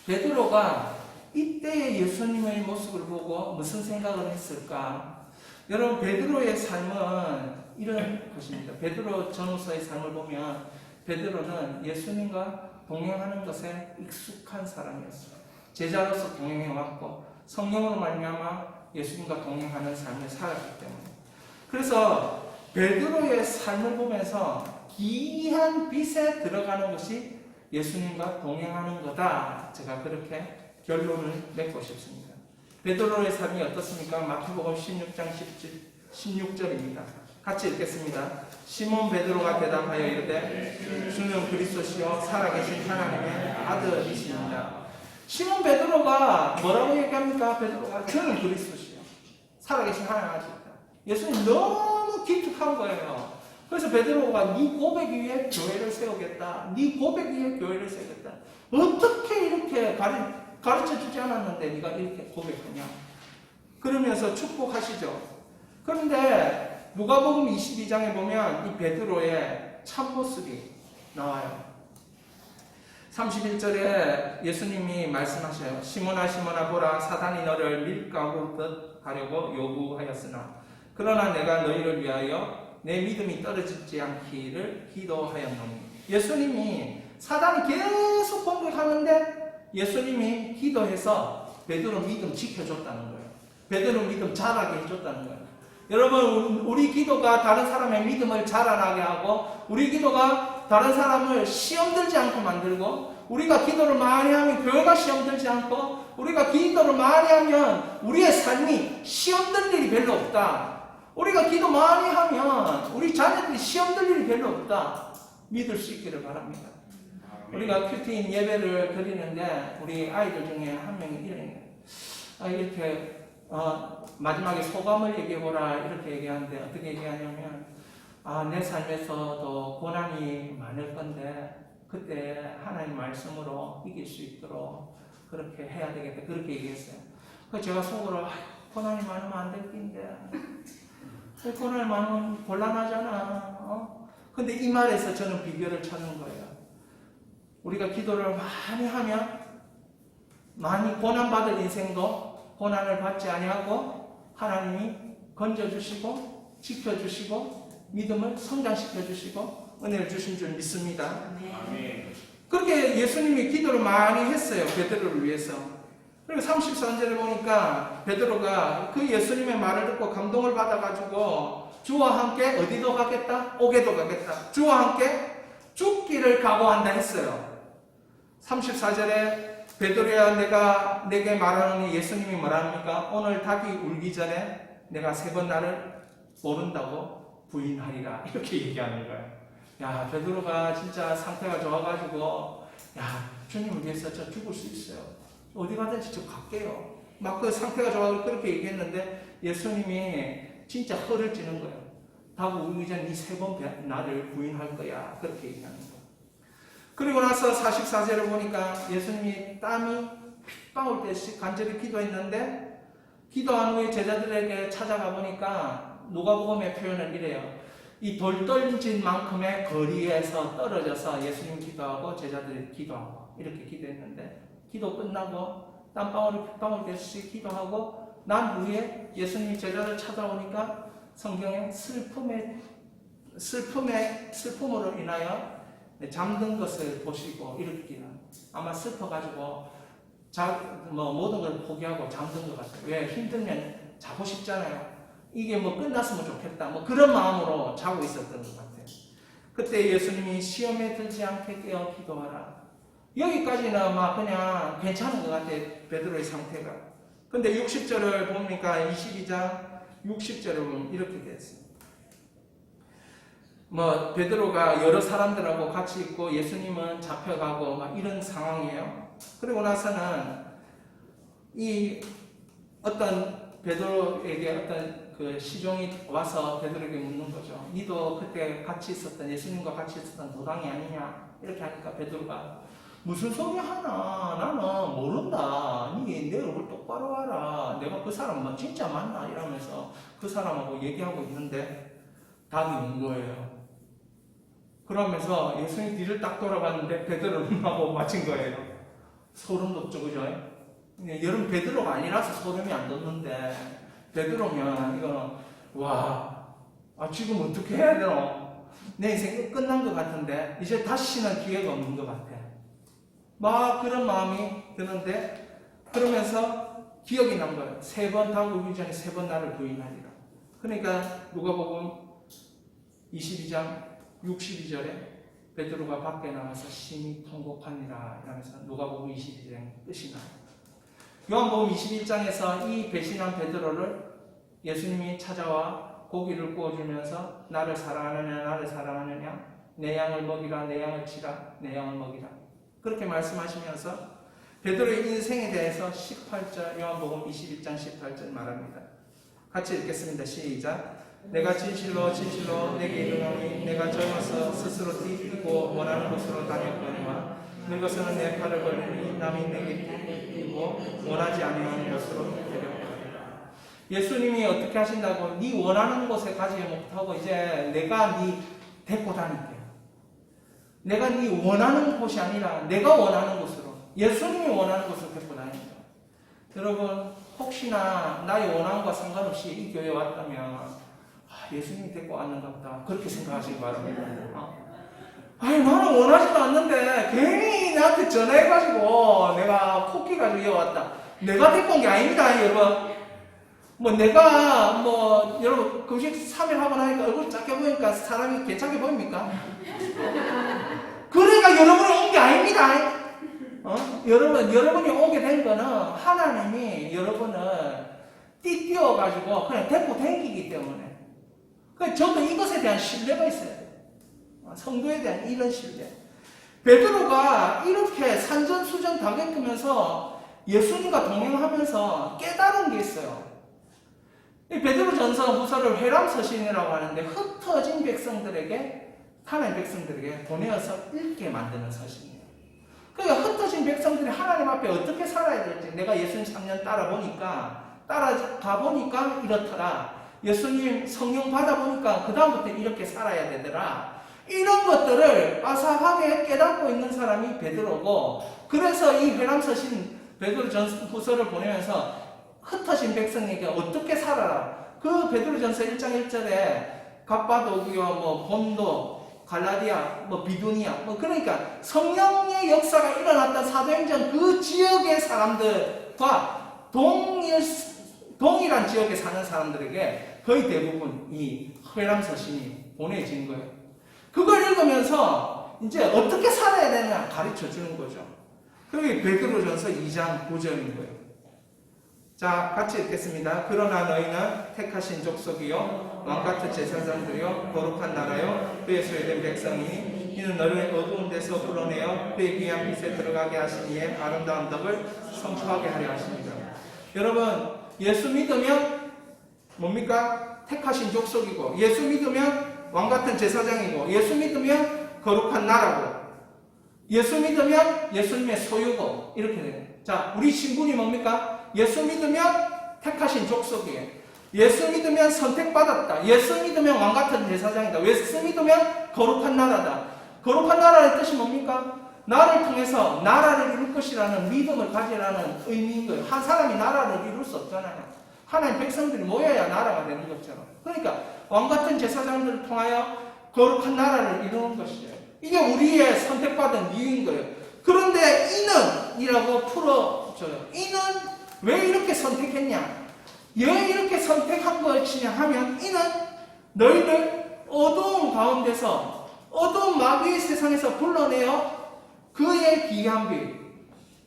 베드로가 이때의 예수님의 모습을 보고 무슨 생각을 했을까? 여러분 베드로의 삶은 이런 것입니다. 베드로 전후서의 삶을 보면 베드로는 예수님과 동행하는 것에 익숙한 사람이었어요. 제자로서 동행해왔고 성령으로 말미암아 예수님과 동행하는 삶을 살았기 때문에 그래서 베드로의 삶을 보면서 귀한 빛에 들어가는 것이 예수님과 동행하는 거다. 제가 그렇게 결론을 맺고 싶습니다. 베드로의 삶이 어떻습니까? 마태복음 16장 16절입니다. 같이 읽겠습니다. 시몬 베드로가 대답하여 이르되 주는 그리스도시요 살아계신 하나님의 아들이십니다. 시몬 베드로가 뭐라고 얘기합니까? 베드로가 저는 그리스도시요 살아계신 하나님의 아들이다. 예수님 너무 기특한 거예요. 그래서 베드로가 네 고백 위에 교회를 세우겠다. 네 고백 위에 교회를 세우겠다. 어떻게 이렇게 가르쳐 주지 않았는데 네가 이렇게 고백하냐. 그러면서 축복하시죠. 그런데 누가복음 22장에 보면 이 베드로의 참모습이 나와요. 31절에 예수님이 말씀하셔요. 시몬아 시몬아 보라 사단이 너를 밀가루듯 하려고 요구하였으나 그러나 내가 너희를 위하여 내 믿음이 떨어지지 않기를 기도하였노니. 예수님이 사단이 계속 공격하는데 예수님이 기도해서 베드로 믿음 지켜줬다는 거예요. 베드로 믿음 자라게 해줬다는 거예요. 여러분 우리 기도가 다른 사람의 믿음을 자라나게 하고 우리 기도가 다른 사람을 시험 들지 않고 만들고 우리가 기도를 많이 하면 교회가 시험 들지 않고 우리가 기도를 많이 하면 우리의 삶이 시험 들 일이 별로 없다. 우리가 기도 많이 하면 우리 자녀들이 시험 들 일이 별로 없다. 믿을 수 있기를 바랍니다. 우리가 큐티인 예배를 드리는데 우리 아이들 중에 한 명이 이렇게 마지막에 소감을 얘기해보라 이렇게 얘기하는데 어떻게 얘기하냐면 내 삶에서도 고난이 많을 건데 그때 하나님 말씀으로 이길 수 있도록 그렇게 해야 되겠다 그렇게 얘기했어요. 그 제가 속으로 고난이 많으면 안 될 텐데 고난이 많으면 곤란하잖아. 근데 이 말에서 저는 비결을 찾는 거예요. 우리가 기도를 많이 하면 많이 고난받을 인생도 고난을 받지 아니하고 하나님이 건져주시고 지켜주시고 믿음을 성장시켜주시고 은혜를 주신 줄 믿습니다. 아멘. 그렇게 예수님이 기도를 많이 했어요. 베드로를 위해서. 그리고 33절에 보니까 베드로가 그 예수님의 말을 듣고 감동을 받아가지고 주와 함께 어디도 가겠다? 옥에도 가겠다. 주와 함께 죽기를 각오한다 했어요. 34절에 베드로야 내가 내게 말하노니 예수님이 뭐랍니까? 오늘 닭이 울기 전에 내가 3번 나를 모른다고 부인하리라. 이렇게 얘기하는 거예요. 야, 베드로가 진짜 상태가 좋아가지고 야, 주님을 위해서 저 죽을 수 있어요. 어디 가든지 저 갈게요. 막 그 상태가 좋아서 그렇게 얘기했는데 예수님이 진짜 허를 찌는 거예요. 닭 울기 전에 네 3번 나를 부인할 거야. 그렇게 얘기하는 거예요. 그리고 나서 44절을 보니까 예수님이 땀이 핏방울 듯이 간절히 기도했는데 기도한 후에 제자들에게 찾아가 보니까 누가복음의 표현은 이래요. 이 돌 떨어진 만큼의 거리에서 떨어져서 예수님 기도하고 제자들이 기도하고 이렇게 기도했는데 기도 끝나고 땀방울이 핏방울 듯이 기도하고 난 후에 예수님이 제자들 찾아오니까 성경에 슬픔으로 인하여 잠든 것을 보시고 이렇게 아마 슬퍼가지고 모든 걸 포기하고 잠든 것 같아요. 왜? 힘들면 자고 싶잖아요. 이게 끝났으면 좋겠다. 그런 마음으로 자고 있었던 것 같아요. 그때 예수님이 시험에 들지 않게 깨어 기도하라. 여기까지는 막 그냥 괜찮은 것 같아요. 베드로의 상태가. 근데 60절을 보니까 22장 60절을 보면 이렇게 됐어요. 베드로가 여러 사람들하고 같이 있고 예수님은 잡혀가고 막 이런 상황이에요. 그리고 나서는 이 어떤 베드로에게 어떤 그 시종이 와서 베드로에게 묻는 거죠. 니도 그때 같이 있었던 예수님과 같이 있었던 도당이 아니냐? 이렇게 하니까 베드로가 무슨 소리 하나? 나는 모른다. 니 내 얼굴 똑바로 봐라. 내가 그 사람 진짜 맞나? 이러면서 그 사람하고 얘기하고 있는데 답이 온 거예요. 그러면서 예수님 뒤를 딱 돌아봤는데 베드로를 하고 맞힌 거예요. 소름 돋죠, 그죠? 여러분 베드로가 아니라서 소름이 안 돋는데 베드로면 이거는 지금 어떻게 해야 되나? 내 인생 끝난 것 같은데 이제 다시는 기회가 없는 것 같아. 막 그런 마음이 드는데 그러면서 기억이 난 거예요. 3번 닭 울기 전에 3번 나를 부인하리라. 그러니까 누가복음 22장 62절에 베드로가 밖에 나가서 심히 통곡하니라 이러면서 누가복음 22장 끝이 나요. 요한복음 21장에서 이 배신한 베드로를 예수님이 찾아와 고기를 구워주면서 나를 사랑하느냐 내 양을 먹이라 내 양을 치라 내 양을 먹이라 그렇게 말씀하시면서 베드로의 인생에 대해서 18절 요한복음 21장 18절 말합니다. 같이 읽겠습니다. 시작. 내가 진실로 내게 이르노니 내가 젊어서 스스로 뛰고 원하는 곳으로 다녔거니와 늙어서는 내 팔을 벌리니 남이 내게 뛰고 원하지 아니하는 곳으로 데려가리라. 예수님이 어떻게 하신다고? 네 원하는 곳에 가지 못하고 이제 내가 네 데리고 다닐게. 내가 네 원하는 곳이 아니라 내가 원하는 곳으로 예수님이 원하는 곳으로 데리고 다닙니다. 여러분 혹시나 나의 원함과 상관없이 이 교회에 왔다면 예수님이 데리고 왔는가 보다 그렇게 생각하시기 바랍니다. 나는 원하지도 않는데 괜히 나한테 전화해가지고 내가 코끼 가지고 이어 왔다. 내가 데리고 온 게 아닙니다, 여러분. 여러분 금식 3일 하고 나니까 얼굴 작게 보니까 사람이 괜찮게 보입니까? 그러니까 여러분이 온 게 아닙니다. 여러분이 오게 된 거는 하나님이 여러분을 띄워가지고 그냥 데리고 다니기 때문에. 저도 이것에 대한 신뢰가 있어야 돼요. 성도에 대한 이런 신뢰. 베드로가 이렇게 산전수전 다 겪으면서 예수님과 동행하면서 깨달은 게 있어요. 이 베드로전서 후서를 회람서신이라고 하는데 흩어진 백성들에게 하나님 백성들에게 보내어서 읽게 만드는 서신이에요. 그러니까 흩어진 백성들이 하나님 앞에 어떻게 살아야 될지 내가 예수님 3년 따라가 보니까 이렇더라. 예수님 성령 받아보니까 그 다음부터 이렇게 살아야 되더라. 이런 것들을 빠삭하게 깨닫고 있는 사람이 베드로고, 그래서 이 회람서신 베드로전후서를 보내면서 흩어진 백성에게 어떻게 살아라. 그 베드로전서 1장 1절에 갑바도기와 본도, 갈라디아, 비두니아, 그러니까 성령의 역사가 일어났던 사도행전 그 지역의 사람들과 동일한 지역에 사는 사람들에게 거의 대부분 이 회람서신이 보내진 거예요. 그걸 읽으면서 이제 어떻게 살아야 되냐 가르쳐 주는 거죠. 그게 베드로전서 2장 9절인 거예요. 자, 같이 읽겠습니다. 그러나 너희는 택하신 족속이요 왕같은 제사장들이요 거룩한 나라요 그의 소유된 백성이니 이는 너를 어두운 데서 불러내어 그의 귀한 빛에 들어가게 하시니에 아름다운 덕을 성취하게 하려 하십니다. 여러분, 예수 믿으면 뭡니까? 택하신 족속이고, 예수 믿으면 왕같은 제사장이고, 예수 믿으면 거룩한 나라고, 예수 믿으면 예수님의 소유고, 이렇게 돼요. 자, 우리 신분이 뭡니까? 예수 믿으면 택하신 족속이에요. 예수 믿으면 선택받았다. 예수 믿으면 왕같은 제사장이다. 예수 믿으면 거룩한 나라다. 거룩한 나라의 뜻이 뭡니까? 나를 통해서 나라를 이룰 것이라는 믿음을 가지라는 의미인 거예요. 한 사람이 나라를 이룰 수 없잖아요. 하나님 백성들이 모여야 나라가 되는 것처럼. 그러니까 왕같은 제사장들을 통하여 거룩한 나라를 이루는 것이죠. 이게 우리의 선택받은 이유인 거예요. 그런데 이는 이라고 풀어줘요. 이는 왜 이렇게 선택했냐? 왜 이렇게 선택한 것이냐 하면, 이는 너희를 어두운 가운데서, 어두운 마귀의 세상에서 불러내어 그의 귀한 빛,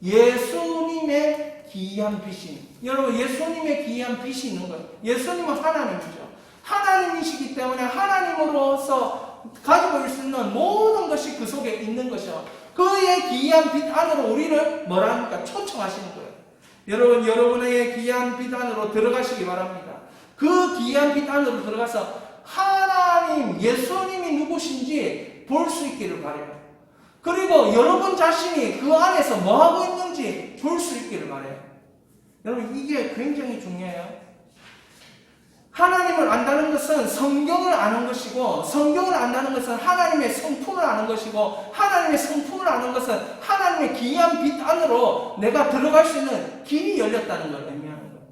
예수님의 귀한 빛이, 여러분 예수님의 귀한 빛이 있는 거예요. 예수님은 하나님이죠. 하나님이시기 때문에 하나님으로서 가지고 있을 수 있는 모든 것이 그 속에 있는 것이요. 그의 귀한 빛 안으로 우리를 뭐라 합니까? 초청하시는 거예요. 여러분, 여러분의 귀한 빛 안으로 들어가시기 바랍니다. 그 귀한 빛 안으로 들어가서 하나님, 예수님이 누구신지 볼 수 있기를 바라요. 그리고 여러분 자신이 그 안에서 뭐하고 있는지 볼 수 있기를 바라요. 여러분, 이게 굉장히 중요해요. 하나님을 안다는 것은 성경을 아는 것이고, 성경을 안다는 것은 하나님의 성품을 아는 것이고, 하나님의 성품을 아는 것은 하나님의 귀한 빛 안으로 내가 들어갈 수 있는 길이 열렸다는 걸 의미하는 거예요.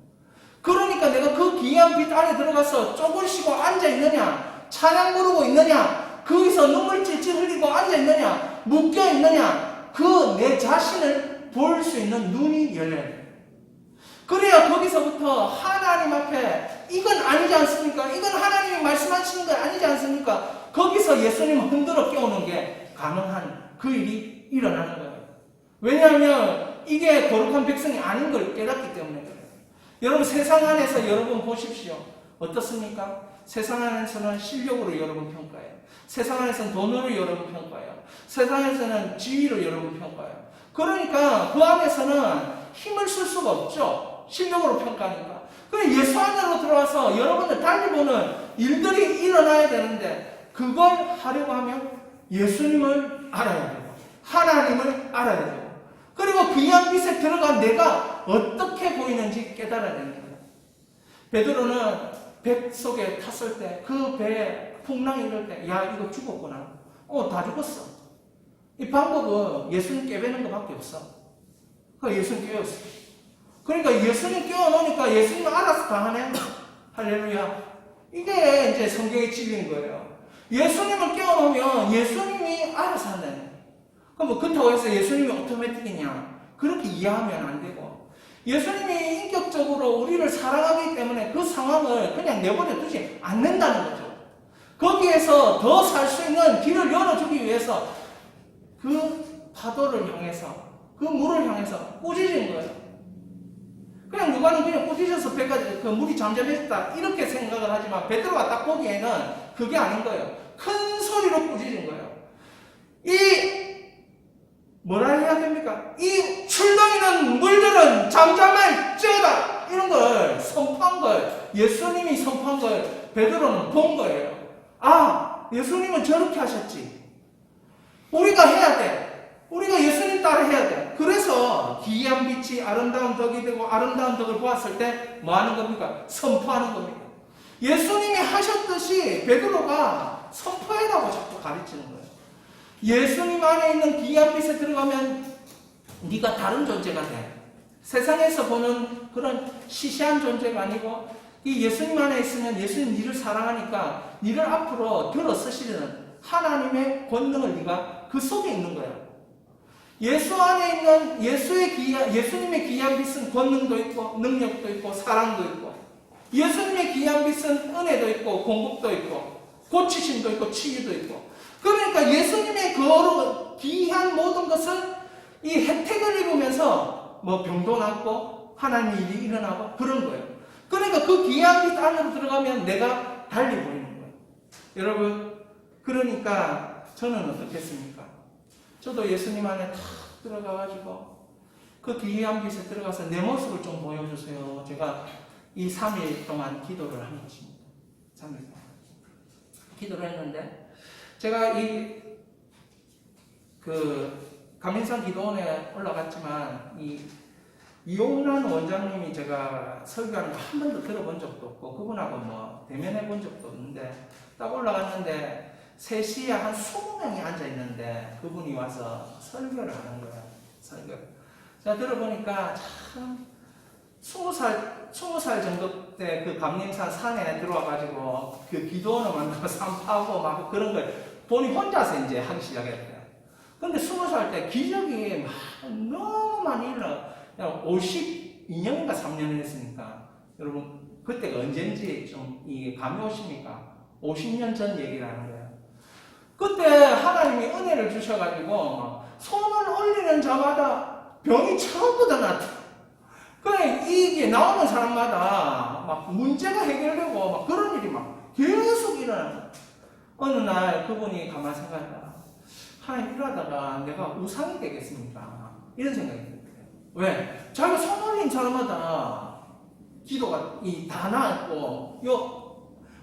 그러니까 내가 그 귀한 빛 안에 들어가서 쪼글 쉬고 앉아 있느냐, 찬양 부르고 있느냐, 거기서 눈물 찔찔 흘리고 앉아 있느냐, 묶여 있느냐, 그 내 자신을 볼 수 있는 눈이 열려야 돼요. 그래야 거기서부터 하나님 앞에 이건 아니지 않습니까? 이건 하나님이 말씀하시는 거 아니지 않습니까? 거기서 예수님을 흔들어 깨우는 게 가능한 그 일이 일어나는 거예요. 왜냐하면 이게 거룩한 백성이 아닌 걸 깨닫기 때문에 그래요. 여러분, 세상 안에서 여러분 보십시오. 어떻습니까? 세상 안에서는 실력으로 여러분 평가해요. 세상 안에서는 돈으로 여러분 평가해요. 세상에서는 지위로 여러분 평가해요. 그러니까 그 안에서는 힘을 쓸 수가 없죠. 실력으로 평가하니까. 그래, 예수 안으로 들어와서 여러분들 달리 보는 일들이 일어나야 되는데, 그걸 하려고 하면 예수님을 알아야 되고, 하나님을 알아야 되고, 그리고 귀한 빛에 들어간 내가 어떻게 보이는지 깨달아야 되는 거예요. 베드로는 배 속에 탔을 때, 그 배에 풍랑이 이럴 때, 야, 이거 죽었구나. 다 죽었어. 이 방법은 예수님 깨배는 것밖에 없어. 그러니까 예수님 깨웠어. 그러니까 예수님 깨워놓으니까 예수님 알아서 다 하네. 할렐루야. 이게 이제 성경의 진리인 거예요. 예수님을 깨워놓으면 예수님이 알아서 한다네. 그럼 뭐 그렇다고 해서 예수님이 오토매틱이냐? 그렇게 이해하면 안 되고, 예수님이 인격적으로 우리를 사랑하기 때문에 그 상황을 그냥 내버려 두지 않는다는 거죠. 거기에서 더 살 수 있는 길을 열어주기 위해서 그 파도를 향해서, 그 물을 향해서 꾸짖은 거예요. 그냥 누가는 그냥 꾸짖어서 배가 그 물이 잠잠해졌다 이렇게 생각을 하지만, 베드로가 딱 보기에는 그게 아닌 거예요. 큰 소리로 꾸짖은 거예요. 뭐라 해야 됩니까? 이 출렁이는 물들은 잠잠할지어다, 이런 걸 선포한 걸, 예수님이 선포한 걸 베드로는 본 거예요. 아, 예수님은 저렇게 하셨지. 우리가 해야 돼. 우리가 예수님 따라 해야 빛이 아름다운 덕이 되고 아름다운 덕을 보았을 때 뭐 하는 겁니까? 선포하는 겁니다. 예수님이 하셨듯이 베드로가 선포해라고 자꾸 가르치는 거예요. 예수님 안에 있는 귀한 빛에 들어가면 네가 다른 존재가 돼. 세상에서 보는 그런 시시한 존재가 아니고 이 예수님 안에 있으면 예수님 니를 사랑하니까 니를 앞으로 들어서시는 하나님의 권능을 네가 그 속에 있는 거야. 예수 안에 있는 예수님의 귀한 빛은 권능도 있고 능력도 있고 사랑도 있고 예수님의 귀한 빛은 은혜도 있고 공급도 있고 고치심도 있고 치유도 있고 그러니까 예수님의 그 귀한 모든 것을 이 혜택을 입으면서 뭐 병도 낫고 하나님의 일이 일어나고 그런 거예요. 그러니까 그 귀한 빛 안으로 들어가면 내가 달리 보이는 거예요. 여러분 그러니까 저는 어떻겠습니까? 저도 예수님 안에 탁 들어가가지고 그 귀한 빛에 들어가서 내 모습을 좀 보여주세요. 제가 이 3일 동안 기도를 한 것입니다. 3일 동안 기도를 했는데 제가 감민산 기도원에 올라갔지만 이용란 원장님이 제가 설교하는 거 한 번도 들어본 적도 없고 그분하고 뭐 대면해 본 적도 없는데 딱 올라갔는데 3시에 한 20명이 앉아있는데 그분이 와서 설교를 하는 거야. 설교를. 제가 들어보니까 참 20살 정도 때 그 감림산 산에 들어와가지고 그 기도원을 만들고 산 파고 막 그런 걸 본인 혼자서 이제 하기 시작했대요. 근데 20살 때 기적이 막 너무 많이 일어나. 52년인가 3년을 했으니까 여러분 그때가 언젠지 좀 이게 감이 오십니까? 50년 전 얘기라는 거예요. 그때 하나님이 은혜를 주셔가지고 손을 올리는 자마다 병이 전부 다 났다. 그래 이게 나오는 사람마다 막 문제가 해결되고 막 그런 일이 막 계속 일어나요. 어느 날 그분이 가만히 생각해봐. 하나님 이러다가 내가 우상이 되겠습니까? 이런 생각이 들어요. 왜? 자기가 손 올린 사람마다 기도가 다 나았고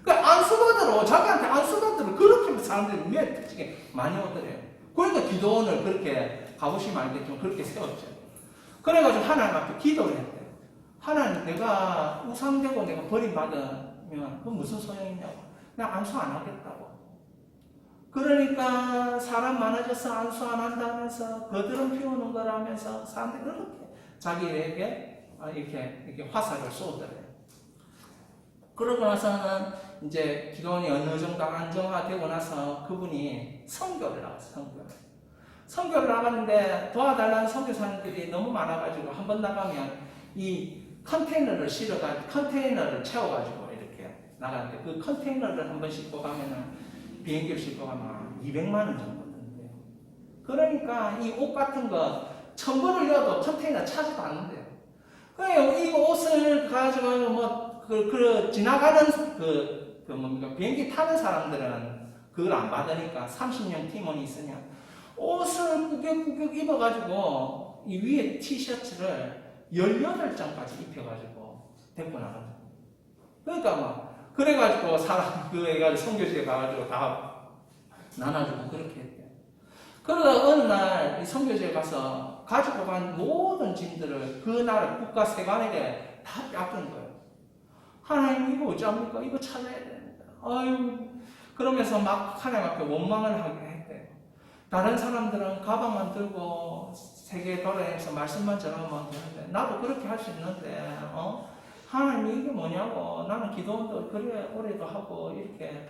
그러니까 안수받으러 자기한테 안수받으러 그렇게 사람들이 왜 특징이 많이 오더래요. 그러니까 기도원을 그렇게 가보시면 알겠지만 그렇게 세웠죠. 그래가지고 하나님 앞에 기도를 했대요. 하나님 내가 우상되고 내가 버림받으면 그건 무슨 소용이냐고. 내가 안수 안 하겠다고. 그러니까 사람 많아져서 안수 안 한다면서 거드름 피우는 거라면서 사람들이 그렇게 자기에게 이렇게 화살을 쏘더래요. 그러고 나서는 이제 기도원이 어느 정도 안정화되고 나서 그분이 선교를 나갔어요. 선교를 나갔는데 도와달라는 선교사님들이 너무 많아가지고 한 번 나가면 이 컨테이너를 채워가지고 이렇게 나가는데 그 컨테이너를 한 번 싣고 가면은 비행기를 싣고 가면 200만 원 정도 드는데요. 그러니까 이 옷 같은 거 1000번을 넣어도 컨테이너 차지도 않는데요. 그래요. 이 옷을 가지고 지나가는 비행기 타는 사람들은 그걸 안 받으니까 30년 팀원이 있으냐. 옷을 꾸격꾸격 입어가지고 이 위에 티셔츠를 18장까지 입혀가지고 데리고 나가죠. 그러니까 그래가지고 애가 선교지에 가가지고 다 나눠주고 그렇게 했대요. 그러다 어느 날 이 선교지에 가서 가지고 간 모든 짐들을 그 나라 국가 세관에게 다 뺏긴 거예요. 하나님 이거 어찌합니까? 이거 찾아야 됩니다. 아유 그러면서 막 하나님 앞에 원망을 하게 했대요. 다른 사람들은 가방만 들고 세계 돌아다니면서 말씀만 전하면 되는데 나도 그렇게 할 수 있는데 하나님 이게 뭐냐고. 나는 기도원도 그래 오래도 하고 이렇게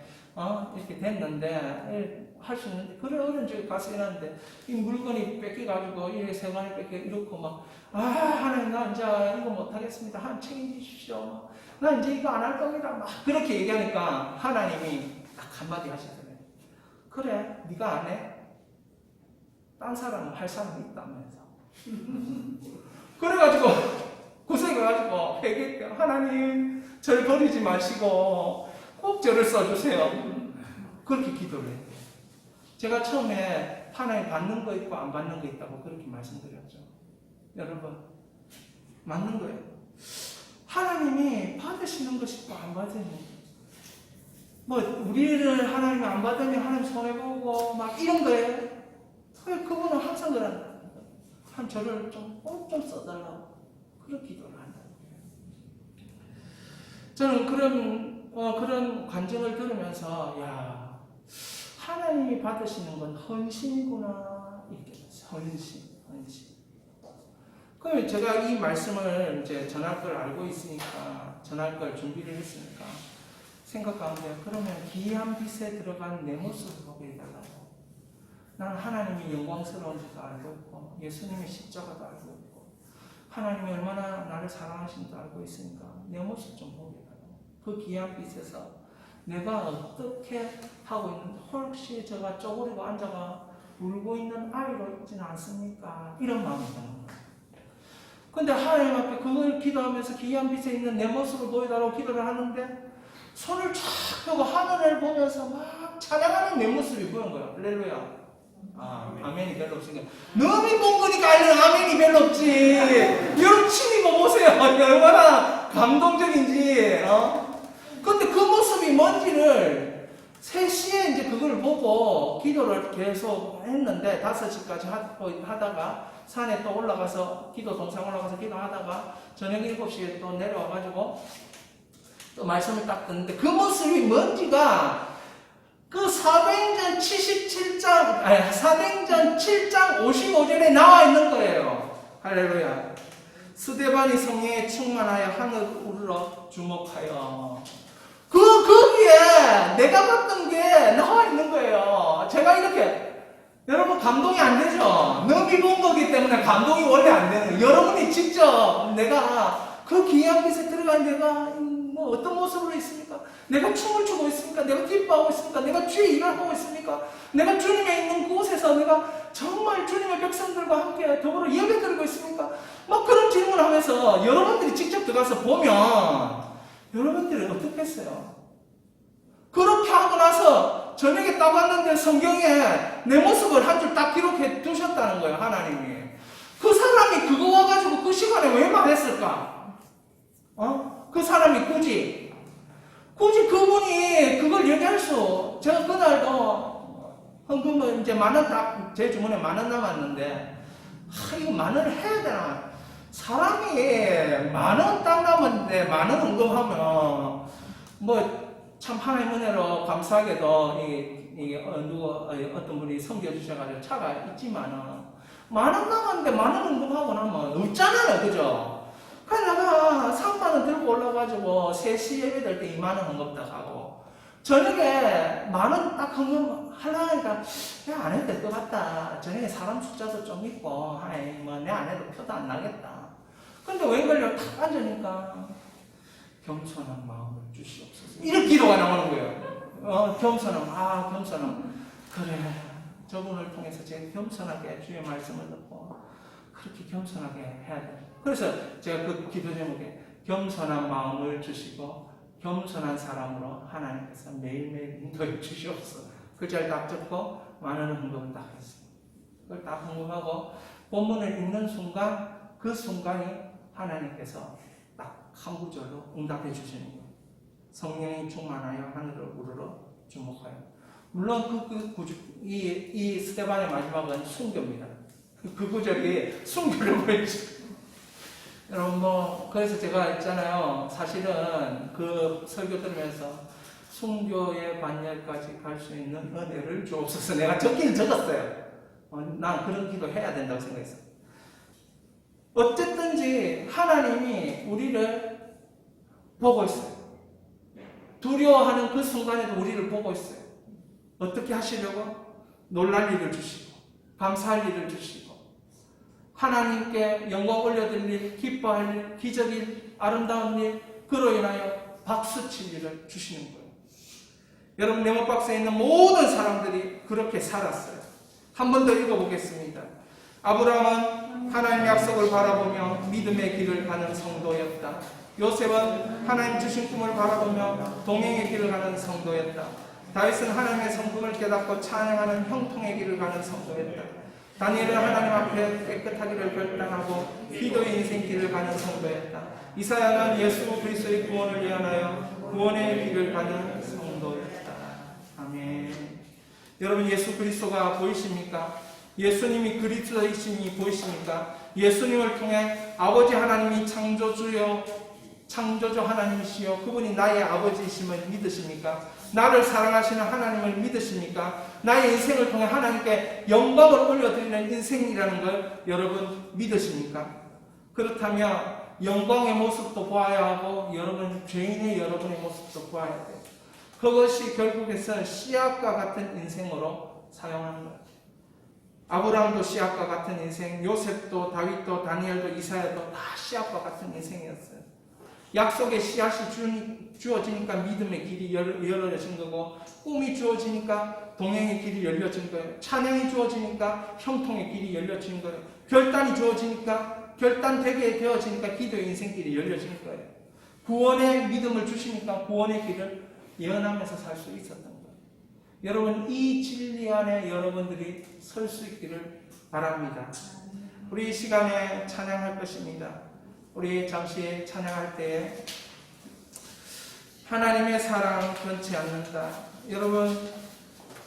됐는데 할 수 있는데 그래 어려운 쪽에 가서 이러는데 이 물건이 뺏겨가지고 이 세관이 뺏겨 이렇고 하나님 나 이제 이거 못하겠습니다. 하나님 책임지십시오. 나 이제 이거 안 할 겁니다. 막 그렇게 얘기하니까 하나님이 딱 한마디 하시더래요. 그래 네가 안 해? 딴 사람은 할 사람이 있다면서. 그래가지고 고생해가지고 회개했대요. 하나님 저를 버리지 마시고 꼭 저를 써주세요. 그렇게 기도를 했대요. 제가 처음에 하나님 받는 거 있고 안 받는 거 있다고 그렇게 말씀드렸죠. 여러분 맞는 거예요. 하나님이 받으시는 것이 있고 안 받으면 우리를 하나님이 안 받으면 하나님 손해보고 막 이런 거예요. 그분은 항상 그런다. 저를 좀 써달라고 그런 기도를 한다는 거예요. 저는 그런 간증을 들으면서 야, 하나님이 받으시는 건 헌신이구나 이렇게 됐어요. 헌신. 그러면 제가 이 말씀을 이제 전할 걸 알고 있으니까, 전할 걸 준비를 했으니까 생각하는데, 그러면 기이한 빛에 들어간 내 모습을 보게 해달라고. 나는 하나님이 영광스러운 줄도 알고 있고, 예수님의 십자가도 알고 있고, 하나님이 얼마나 나를 사랑하신지도 알고 있으니까 내 모습 좀 보게 해달라고. 그 기이한 빛에서 내가 어떻게 하고 있는데, 혹시 제가 쪼그리고 앉아가 울고 있는 아이로 있지는 않습니까? 이런 마음이 드는 거예요. 근데 하나님 앞에 그걸 기도하면서 기이한 빛에 있는 내 모습을 보여달라고 기도를 하는데, 손을 쫙 펴고 하늘을 보면서 막 찬양하는 내 모습이 보이는 거예요. 할렐루야. 아멘이 별로 없으니까. 너무 본 거니까 알는 아멘이 별로 없지. 여러분 친이고 보세요. 얼마나 감동적인지. 근데 그 모습이 뭔지를 3시에 이제 그걸 보고 기도를 계속 했는데, 5시까지 하다가 산에 또 올라가서 기도 동상 올라가서 기도하다가 저녁 7시에 또 내려와가지고 또 말씀을 딱 듣는데, 그 모습이 뭔지가 그 사도행전 7장 55절에 나와 있는 거예요. 할렐루야. 스데반이 성령에 충만하여 하늘 우러러 주목하여. 거기에 내가 봤던 게 나와 있는 거예요. 제가 이렇게, 여러분 감동이 안 되죠? 너무 본 거기 때문에 감동이 원래 안 되는 거예요. 여러분이 직접 내가 그 기이한 빛에 들어간 내가 뭐 어떤 모습으로 있습니까? 내가 춤을 추고 있습니까? 내가 기뻐하고 있습니까? 내가 주의 일을 하고 있습니까? 내가 주님의 있는 그곳에서 내가 정말 주님의 백성들과 함께 더불어 예배 드리고 있습니까? 막 그런 질문을 하면서 여러분들이 직접 들어가서 보면 여러분들이 어떻겠어요? 그렇게 하고 나서 저녁에 딱 왔는데 성경에 내 모습을 한 줄 딱 기록해 두셨다는 거예요, 하나님이. 그 사람이 그거 와가지고 그 시간에 왜 말했을까? 그 사람이 굳이 그분이 그걸 얘기할 제가 그날도 헌금을 이제 10,000원 딱 제 주머니에 10,000원 남았는데, 이거 10,000원을 해야 되나? 사람이 10,000원 딱 남았는데 10,000원 헌금하면 뭐 참 하나님 은혜로 감사하게도 어떤 분이 섬겨주셔가지고 차가 있지만은 10,000원 남았는데 10,000원 헌금하고 나면 없잖아요, 그죠? 그래서 내가 30,000원 들고 올라가지고 3시 예배 될 때 20,000원 헌금딱 하고, 저녁에 10,000원 딱 헌금하려니까 안 해도 될 것 같다. 저녁에 사람 숫자도 좀 있고, 뭐 내 안 해도 표도 안 나겠다. 근데 웬걸요, 탁 앉으니까 겸손한 마음을 주시옵소서. 이런 기도가 나오는 거예요. 겸손함. 그래, 저분을 통해서 제가 겸손하게 주의 말씀을 듣고 그렇게 겸손하게 해야 돼. 그래서 제가 그 기도 제목에 겸손한 마음을 주시고 겸손한 사람으로 하나님께서 매일매일 인도해 주시옵소서. 그 절 딱 듣고 10,000원 헌금을 딱 했어요. 그걸 딱 헌금하고 본문을 읽는 순간, 그 순간이 하나님께서 딱 한 구절로 응답해 주시는 거예요. 성령이 충만하여 하늘을 우러러 주목하여. 물론 이 스데반의 마지막은 순교입니다. 그 구절이 순교를 보여주죠. 여러분 그래서 제가 있잖아요. 사실은 그 설교 들으면서 순교의 반열까지 갈 수 있는 은혜를 주옵소서. 내가 적기는 적었어요. 난 그런 기도 해야 된다고 생각했어요. 어쨌든지 하나님이 우리를 보고 있어요. 두려워하는 그 순간에도 우리를 보고 있어요. 어떻게 하시려고? 놀랄 일을 주시고 감사할 일을 주시고 하나님께 영광 올려드릴 일, 기뻐할 일, 기적일, 아름다운 일, 그로 인하여 박수칠 일을 주시는 거예요. 여러분 네모박스에 있는 모든 사람들이 그렇게 살았어요. 한 번 더 읽어보겠습니다. 아브라함은 하나님의 약속을 바라보며 믿음의 길을 가는 성도였다. 요셉은 하나님 주신 꿈을 바라보며 동행의 길을 가는 성도였다. 다윗은 하나님의 성품을 깨닫고 찬양하는 형통의 길을 가는 성도였다. 다니엘은 하나님 앞에 깨끗하기를 결단하고 기도의 인생 길을 가는 성도였다. 이사야는 예수 그리스도의 구원을 위하여 구원의 길을 가는 성도였다. 아멘. 여러분 예수 그리스도가 보이십니까? 예수님이 그리스도이심이 보이십니까? 예수님을 통해 아버지 하나님이 창조주 하나님이시여 그분이 나의 아버지이심을 믿으십니까? 나를 사랑하시는 하나님을 믿으십니까? 나의 인생을 통해 하나님께 영광을 올려드리는 인생이라는 걸 여러분 믿으십니까? 그렇다면 영광의 모습도 보아야 하고 여러분 죄인의 여러분의 모습도 보아야 돼요. 그것이 결국에서 씨앗과 같은 인생으로 사용하는 거예요. 아브라함도 씨앗과 같은 인생, 요셉도 다윗도 다니엘도 이사야도 다 씨앗과 같은 인생이었어요. 약속의 씨앗이 주어지니까 믿음의 길이 열어진 거고, 꿈이 주어지니까 동행의 길이 열려진 거예요. 찬양이 주어지니까 형통의 길이 열려진 거예요. 결단이 주어지니까, 결단되게 되어지니까 기도의 인생길이 열려진 거예요. 구원의 믿음을 주시니까 구원의 길을 예언하면서 살 수 있었던 거예요. 여러분, 이 진리 안에 여러분들이 설 수 있기를 바랍니다. 우리 이 시간에 찬양할 것입니다. 우리 잠시 찬양할 때에 하나님의 사랑 변치 않는다. 여러분,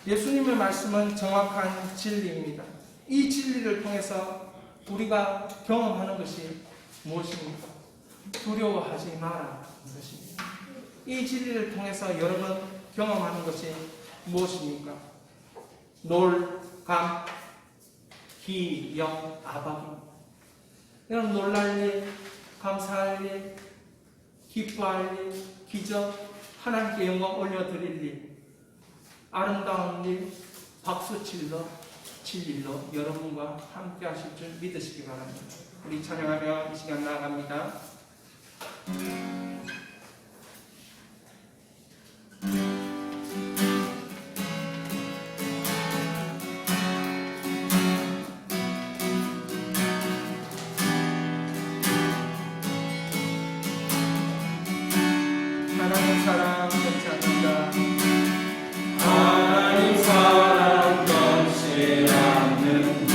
예수님의 말씀은 정확한 진리입니다. 이 진리를 통해서 우리가 경험하는 것이 무엇입니까? 두려워하지 마라 것입니다. 이 진리를 통해서 여러분 경험하는 것이 무엇입니까? 놀, 감, 기, 영, 아박입니다. 여러분, 놀랄 일, 감사할 일, 기뻐할 일, 기적, 하나님께 영광 올려드릴 일, 아름다운 일, 박수칠러 일로 여러분과 함께 하실 줄 믿으시기 바랍니다. 우리 찬양하며 이 시간 나아갑니다. 하나님 사랑 변치 않는다. 하나님 사랑 변치 않는다.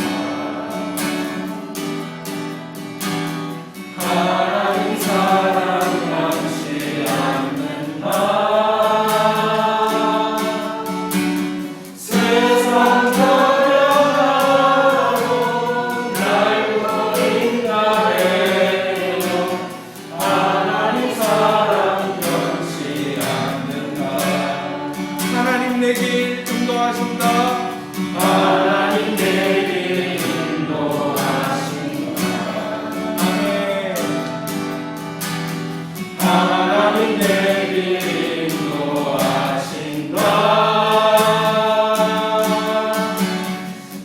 하나님 사랑 변치 않는다. 세상 변화로 날 버린다 해도 하나님 사랑 변치 않는다. 하나님 내 길 인도하신다. 하나님 내 길 인도하신다. 아멘. 하나님 내 길 인도하신다.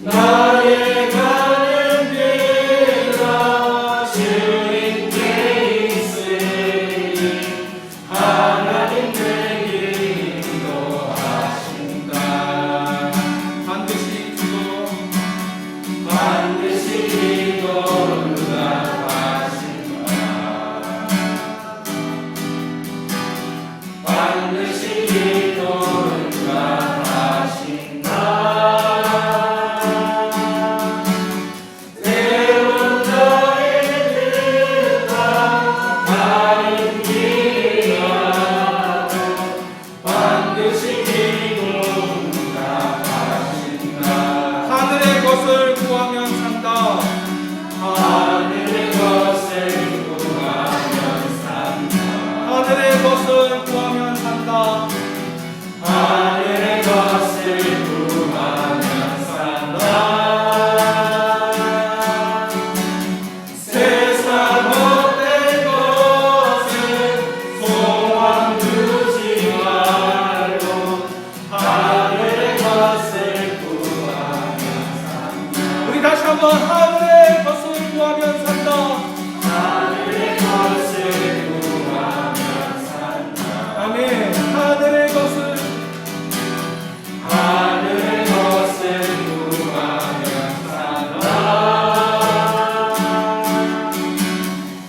나의 가는 길아 주님께 있으니 하나님 내 길 인도하신다. 반드시 이도록 응답하신다. 반드시 이도록 응답하신다. 때론 나의 뜻과 다른 길이라도 반드시 이도록 응답하신다. 하늘의 것을 구하면 산다. 하늘의 것을 구하면 산다. 하늘의 것을 구하면 산다. 하늘의 것을 구하면 산다. 세상 못된 것은 소망 두지 말고 하늘의 것을 구하면 산다. 우리 다시 한번 하늘의 것을 구하면 산다. 하늘의 것을 구하면 산다. 아멘. 하늘의 것을 구하면 산다.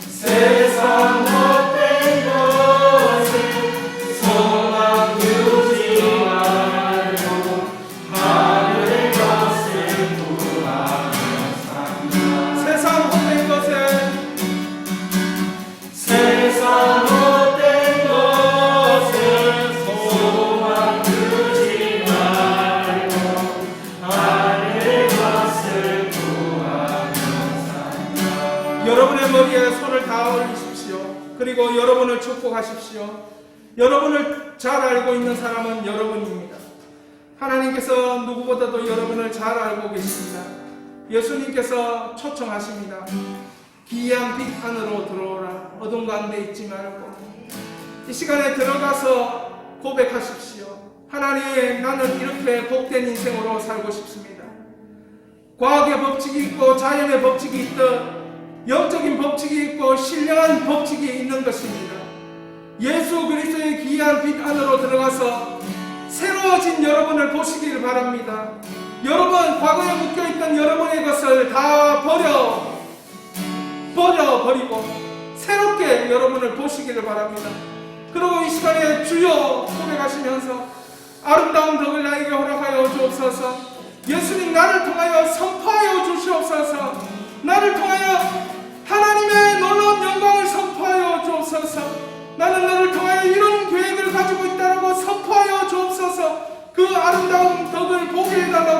세상 못된 것을 소망 두지 말고 하늘의 것을 구하면 산다. 여러분의 머리에 손을 다 올리십시오. 그리고 여러분을 축복하십시오. 여러분을 잘 알고 있는 사람은 여러분입니다. 하나님께서 누구보다도 여러분을 잘 알고 계십니다. 예수님께서 초청하십니다. 기이한 빛 안으로 들어오라. 어둠 가운데 있지 말고 이 시간에 들어가서 고백하십시오. 하나님, 나는 이렇게 복된 인생으로 살고 싶습니다. 과학의 법칙이 있고 자연의 법칙이 있듯 영적인 법칙이 있고 신령한 법칙이 있는 것입니다. 예수 그리스도의 기이한 빛 안으로 들어가서 새로워진 여러분을 보시길 바랍니다. 여러분, 과거에 묶여있던 여러분의 것을 다 버려버리고 새롭게 여러분을 보시기를 바랍니다. 그리고 이 시간에 주여 고백하시면서 아름다운 덕을 나에게 허락하여 주옵소서. 예수님, 나를 통하여 선포하여 주시옵소서. 나를 통하여 하나님의 놀라운 영광을 선포하여 주옵소서. 나는 너를 통하여 이런 계획을 가지고 있다고 선포하여 주옵소서. 그 아름다운 덕을 보게 해달라고